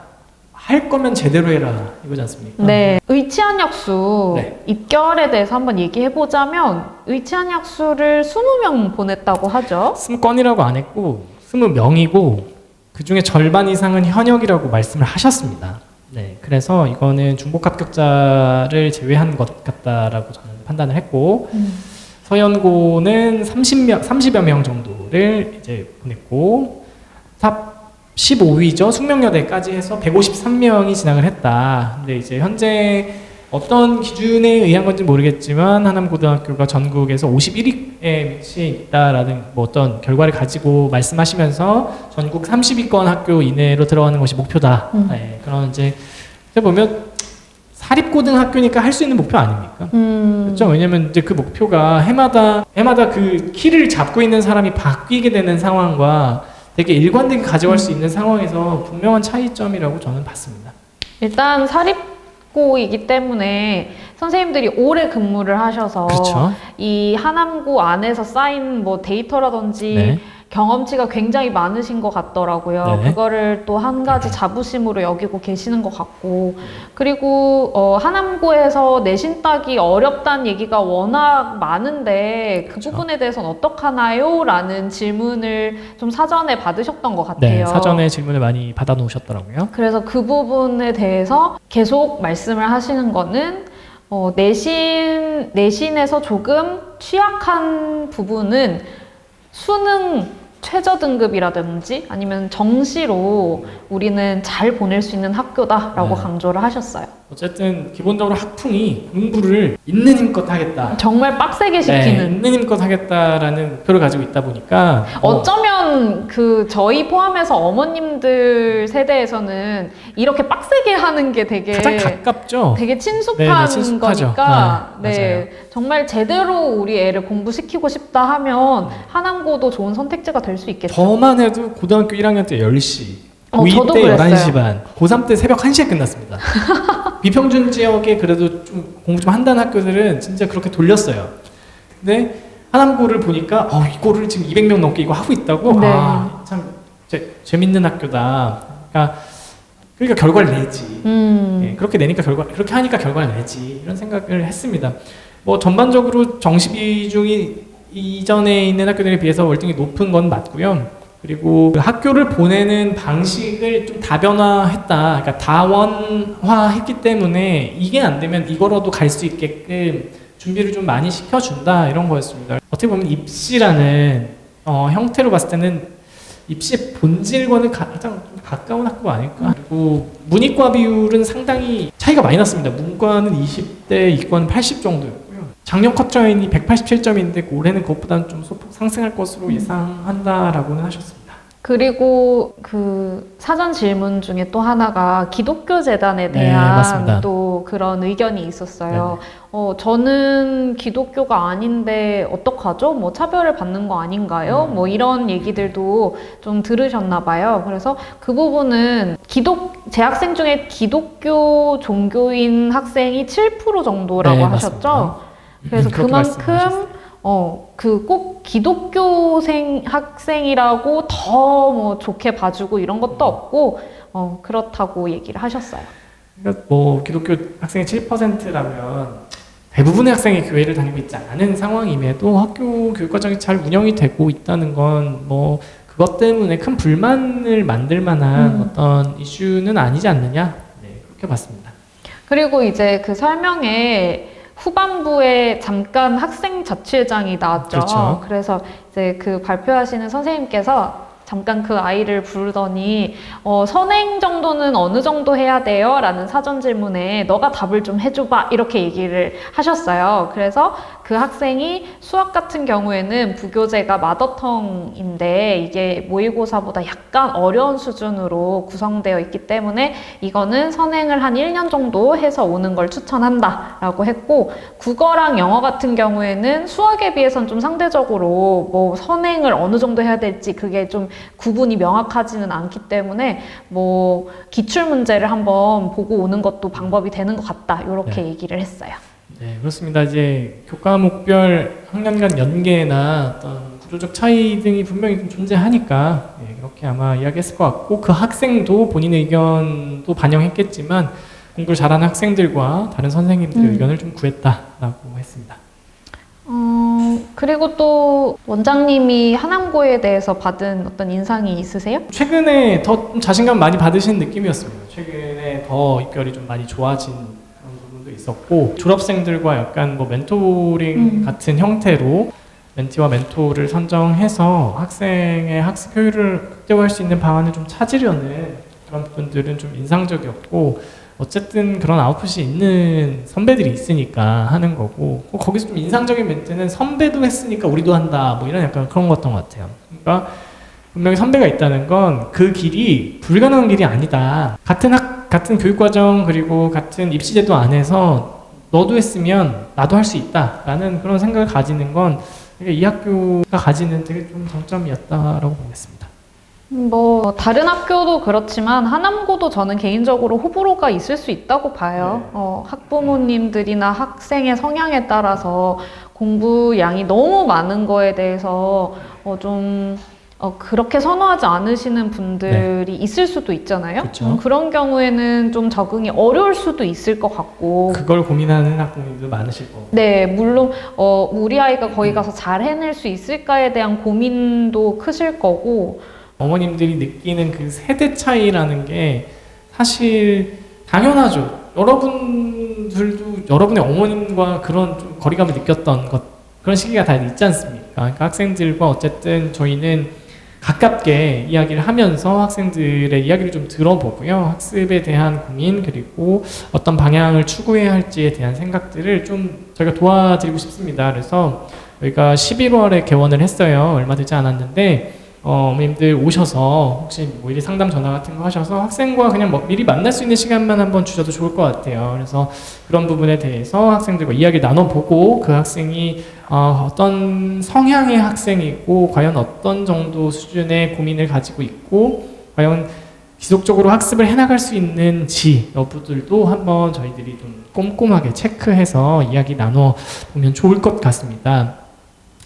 Speaker 1: 할 거면 제대로 해라 이거지 않습니까?
Speaker 2: 네, 의치한약수
Speaker 1: 네.
Speaker 2: 입결에 대해서 한번 얘기해 보자면 의치한약수를 20명 보냈다고 하죠.
Speaker 1: 20건이라고 안 했고 20명이고 그 중에 절반 이상은 현역이라고 말씀을 하셨습니다. 네, 그래서 이거는 중복 합격자를 제외한 것 같다라고 저는 판단을 했고 서연고는 30여 명 정도를 이제 보냈고 탑 15위죠. 숙명여대까지 해서 153명이 진학을 했다. 근데 이제 현재 어떤 기준에 의한 건지 모르겠지만 하남고등학교가 전국에서 51위에 위치해 있다라는 뭐 어떤 결과를 가지고 말씀하시면서 전국 30위권 학교 이내로 들어가는 것이 목표다. 네, 그런 이제 보면 사립고등학교니까 할 수 있는 목표 아닙니까? 그렇죠. 왜냐면 이제 그 목표가 해마다 그 키를 잡고 있는 사람이 바뀌게 되는 상황과 되게 일관되게 가져갈 수 있는 상황에서 분명한 차이점이라고 저는 봤습니다.
Speaker 2: 일단 사립고이기 때문에 선생님들이 오래 근무를 하셔서
Speaker 1: 그렇죠.
Speaker 2: 이 하남고 안에서 쌓인 뭐 데이터라든지
Speaker 1: 네.
Speaker 2: 경험치가 굉장히 많으신 것 같더라고요.
Speaker 1: 네.
Speaker 2: 그거를 또 한 가지 자부심으로 여기고 계시는 것 같고 그리고 하남고에서 내신 따기 어렵다는 얘기가 워낙 많은데 그
Speaker 1: 그렇죠.
Speaker 2: 부분에 대해서는 어떡하나요? 라는 질문을 좀 사전에 받으셨던 것 같아요.
Speaker 1: 네, 사전에 질문을 많이 받아 놓으셨더라고요.
Speaker 2: 그래서 그 부분에 대해서 계속 말씀을 하시는 거는 내신에서 조금 취약한 부분은 수능 최저 등급이라든지 아니면 정시로 우리는 잘 보낼 수 있는 학교다라고
Speaker 1: 네.
Speaker 2: 강조를 하셨어요.
Speaker 1: 어쨌든 기본적으로 학풍이 공부를 있는 힘껏 하겠다.
Speaker 2: 정말 빡세게
Speaker 1: 네,
Speaker 2: 시키는.
Speaker 1: 있는 힘껏 하겠다라는 목표를 가지고 있다 보니까
Speaker 2: 어쩌면 그 저희 포함해서 어머님들 세대에서는 이렇게 빡세게 하는 게 되게
Speaker 1: 가장 가깝죠.
Speaker 2: 되게
Speaker 1: 네,
Speaker 2: 친숙한
Speaker 1: 네, 친숙하죠.
Speaker 2: 거니까
Speaker 1: 네,
Speaker 2: 네, 정말 제대로 우리 애를 공부시키고 싶다 하면 하남고도 좋은 선택지가 될 수 있겠죠.
Speaker 1: 저만 해도 고등학교 1학년 때 10시, 고2
Speaker 2: 저도
Speaker 1: 때
Speaker 2: 그랬어요.
Speaker 1: 11시 반, 고3 때 새벽 1시에 끝났습니다. 비평준 지역에 그래도 좀 공부 좀 한다는 학교들은 진짜 그렇게 돌렸어요. 근데 하남고를 보니까 이거를 지금 200명 넘게 이거 하고 있다고?
Speaker 2: 네.
Speaker 1: 참 재밌는 학교다. 그러니까 결과를 내지. 예, 그렇게 내니까 그렇게 하니까 결과를 내지. 이런 생각을 했습니다. 뭐 전반적으로 정시 비중이 이전에 있는 학교들에 비해서 월등히 높은 건 맞고요. 그리고 그 학교를 보내는 방식을 좀 다변화했다. 그러니까 다원화했기 때문에 이게 안 되면 이거라도 갈 수 있게끔 준비를 좀 많이 시켜준다 이런 거였습니다. 어떻게 보면 입시라는 형태로 봤을 때는 입시의 본질과는 가장 좀 가까운 학교가 아닐까. 그리고 문이과 비율은 상당히 차이가 많이 났습니다. 문과는 20대, 이과는 80 정도였고요. 작년 컷라인이 187점인데 올해는 그것보다는 좀 소폭 상승할 것으로 예상한다라고는 하셨습니다.
Speaker 2: 그리고 그 사전 질문 중에 또 하나가 기독교 재단에
Speaker 1: 네,
Speaker 2: 대한
Speaker 1: 맞습니다.
Speaker 2: 또 그런 의견이 있었어요. 저는 기독교가 아닌데 어떡하죠? 뭐 차별을 받는 거 아닌가요? 뭐 이런 얘기들도 좀 들으셨나 봐요. 그래서 그 부분은 재학생 중에 기독교 종교인 학생이 7% 정도라고
Speaker 1: 네,
Speaker 2: 하셨죠?
Speaker 1: 맞습니다.
Speaker 2: 그래서
Speaker 1: 그렇게
Speaker 2: 그만큼
Speaker 1: 말씀하셨어요.
Speaker 2: 그 꼭 기독교생 학생이라고 더 뭐 좋게 봐주고 이런 것도 없고 그렇다고 얘기를 하셨어요.
Speaker 1: 그러니까 뭐 기독교 학생의 7%라면 대부분의 학생이 교회를 다니고 있지 않은 상황임에도 학교 교육 과정이 잘 운영이 되고 있다는 건 뭐 그것 때문에 큰 불만을 만들 만한 어떤 이슈는 아니지 않느냐, 네, 그렇게 봤습니다.
Speaker 2: 그리고 이제 그 설명에 후반부에 잠깐 학생 자치회장이 나왔죠.
Speaker 1: 그렇죠.
Speaker 2: 그래서 이제 그 발표하시는 선생님께서 잠깐 그 아이를 부르더니 선행 정도는 어느 정도 해야 돼요? 라는 사전 질문에 너가 답을 좀 해줘봐 이렇게 얘기를 하셨어요. 그래서 그 학생이 수학 같은 경우에는 부교재가 마더텅인데 이게 모의고사보다 약간 어려운 수준으로 구성되어 있기 때문에 이거는 선행을 한 1년 정도 해서 오는 걸 추천한다 라고 했고, 국어랑 영어 같은 경우에는 수학에 비해서는 좀 상대적으로 뭐 선행을 어느 정도 해야 될지 그게 좀 구분이 명확하지는 않기 때문에 뭐 기출 문제를 한번 보고 오는 것도 방법이 되는 것 같다 이렇게
Speaker 1: 네.
Speaker 2: 얘기를 했어요.
Speaker 1: 네, 그렇습니다. 이제 교과목별 학년 간 연계나 어떤 구조적 차이 등이 분명히 좀 존재하니까 그렇게 아마 이야기했을 것 같고, 그 학생도 본인의 의견도 반영했겠지만 공부를 잘하는 학생들과 다른 선생님들의 의견을 좀 구했다라고 했습니다.
Speaker 2: 그리고 또 원장님이 하남고에 대해서 받은 어떤 인상이 있으세요?
Speaker 1: 최근에 더 자신감 많이 받으신 느낌이었습니다. 최근에 더 입결이 좀 많이 좋아진 그런 부분도 있었고, 졸업생들과 약간 뭐 멘토링 같은 형태로 멘티와 멘토를 선정해서 학생의 학습 효율을 극대화할 수 있는 방안을 좀 찾으려는 그런 부분들은 좀 인상적이었고, 어쨌든 그런 아웃풋이 있는 선배들이 있으니까 하는 거고, 거기서 좀 인상적인 멘트는 선배도 했으니까 우리도 한다 뭐 이런 약간 그런 거였던 것 같아요. 그러니까 분명히 선배가 있다는 건 그 길이 불가능한 길이 아니다. 같은 교육과정 그리고 같은 입시제도 안에서 너도 했으면 나도 할 수 있다라는 그런 생각을 가지는 건 이 학교가 가지는 되게 좀 장점이었다라고 보겠습니다.
Speaker 2: 뭐 다른 학교도 그렇지만 하남고도 저는 개인적으로 호불호가 있을 수 있다고 봐요. 학부모님들이나 학생의 성향에 따라서 공부 양이 너무 많은 거에 대해서 좀 그렇게 선호하지 않으시는 분들이 있을 수도 있잖아요.
Speaker 1: 그렇죠.
Speaker 2: 그런 경우에는 좀 적응이 어려울 수도 있을 것 같고.
Speaker 1: 그걸 고민하는 학부모님도 많으실 거고.
Speaker 2: 네, 물론 우리 아이가 거기 가서 잘 해낼 수 있을까에 대한 고민도 크실 거고.
Speaker 1: 어머님들이 느끼는 그 세대 차이라는 게 사실 당연하죠. 여러분들도 여러분의 어머님과 그런 좀 거리감을 느꼈던 그런 시기가 다 있지 않습니까? 그러니까 학생들과 어쨌든 저희는 가깝게 이야기를 하면서 학생들의 이야기를 좀 들어보고요. 학습에 대한 고민 그리고 어떤 방향을 추구해야 할지에 대한 생각들을 좀 저희가 도와드리고 싶습니다. 그래서 저희가 11월에 개원을 했어요. 얼마 되지 않았는데 어머님들 오셔서 혹시 뭐 일일 상담 전화 같은 거 하셔서 학생과 그냥 뭐 미리 만날 수 있는 시간만 한번 주셔도 좋을 것 같아요. 그래서 그런 부분에 대해서 학생들과 이야기를 나눠보고 그 학생이 어떤 성향의 학생이고 과연 어떤 정도 수준의 고민을 가지고 있고 과연 지속적으로 학습을 해나갈 수 있는지 여부들도 한번 저희들이 좀 꼼꼼하게 체크해서 이야기 나눠보면 좋을 것 같습니다.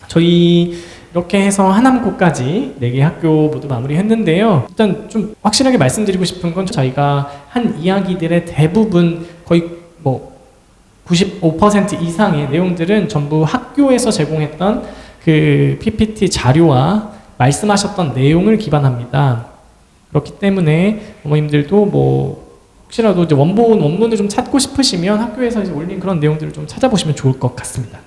Speaker 1: 저희 이렇게 해서 하남고까지 4개 학교 모두 마무리했는데요. 일단 좀 확실하게 말씀드리고 싶은 건 저희가 한 이야기들의 대부분 거의 뭐 95% 이상의 내용들은 전부 학교에서 제공했던 그 PPT 자료와 말씀하셨던 내용을 기반합니다. 그렇기 때문에 어머님들도 뭐 혹시라도 이제 원문을 좀 찾고 싶으시면 학교에서 이제 올린 그런 내용들을 좀 찾아보시면 좋을 것 같습니다.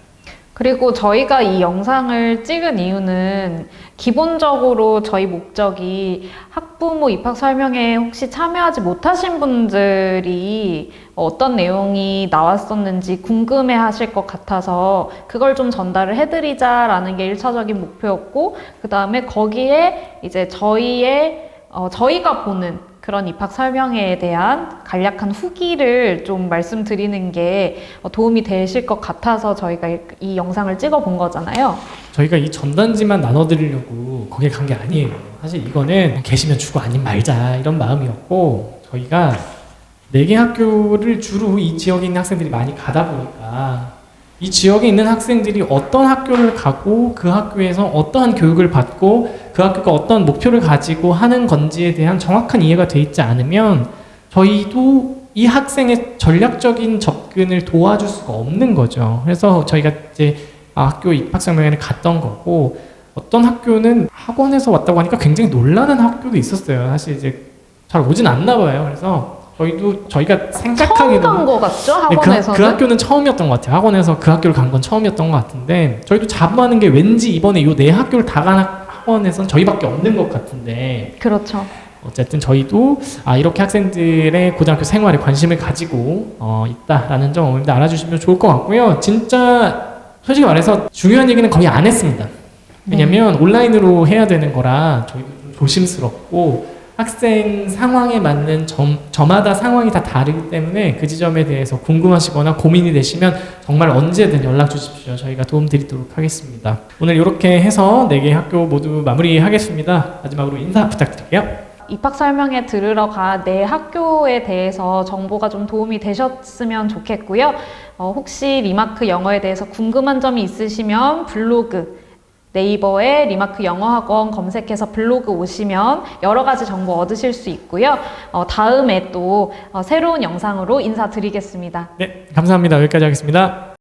Speaker 2: 그리고 저희가 이 영상을 찍은 이유는 기본적으로 저희 목적이 학부모 입학 설명회에 혹시 참여하지 못하신 분들이 어떤 내용이 나왔었는지 궁금해 하실 것 같아서 그걸 좀 전달을 해드리자라는 게 1차적인 목표였고, 그 다음에 거기에 이제 저희가 보는 그런 입학 설명회에 대한 간략한 후기를 좀 말씀드리는 게 도움이 되실 것 같아서 저희가 이 영상을 찍어 본 거잖아요.
Speaker 1: 저희가 이 전단지만 나눠드리려고 거기에 간 게 아니에요. 사실 이거는 계시면 주고 아님 말자 이런 마음이었고, 저희가 4개 학교를 주로 이 지역에 있는 학생들이 많이 가다 보니까 이 지역에 있는 학생들이 어떤 학교를 가고 그 학교에서 어떠한 교육을 받고 그 학교가 어떤 목표를 가지고 하는 건지에 대한 정확한 이해가 돼 있지 않으면 저희도 이 학생의 전략적인 접근을 도와줄 수가 없는 거죠. 그래서 저희가 이제 학교 입학 설명회를 갔던 거고, 어떤 학교는 학원에서 왔다고 하니까 굉장히 놀라는 학교도 있었어요. 사실 이제 잘 오진 않나 봐요. 그래서 저희가 생각하기로는
Speaker 2: 처음 간 거 같죠? 학원에서는?
Speaker 1: 그 학교는 처음이었던 것 같아요. 학원에서 그 학교를 간 건 처음이었던 것 같은데, 저희도 자부하는 게 왠지 이번에 이 4학교를 다 간 학원에서는 저희밖에 없는 것 같은데,
Speaker 2: 그렇죠.
Speaker 1: 어쨌든 저희도 이렇게 학생들의 고등학교 생활에 관심을 가지고 있다라는 점 어머님들 알아주시면 좋을 것 같고요. 진짜 솔직히 말해서 중요한 얘기는 거의 안 했습니다. 왜냐면 온라인으로 해야 되는 거라 저희도 좀 조심스럽고, 학생 상황에 맞는 저마다 상황이 다 다르기 때문에 그 지점에 대해서 궁금하시거나 고민이 되시면 정말 언제든 연락 주십시오. 저희가 도움 드리도록 하겠습니다. 오늘 이렇게 해서 4개 학교 모두 마무리하겠습니다. 마지막으로 인사 부탁드릴게요.
Speaker 2: 입학 설명회 들으러 가 내 학교에 대해서 정보가 좀 도움이 되셨으면 좋겠고요. 혹시 리마크 영어에 대해서 궁금한 점이 있으시면 블로그, 네이버에 리마크 영어학원 검색해서 블로그 오시면 여러 가지 정보 얻으실 수 있고요. 다음에 또 새로운 영상으로 인사드리겠습니다.
Speaker 1: 네, 감사합니다. 여기까지 하겠습니다.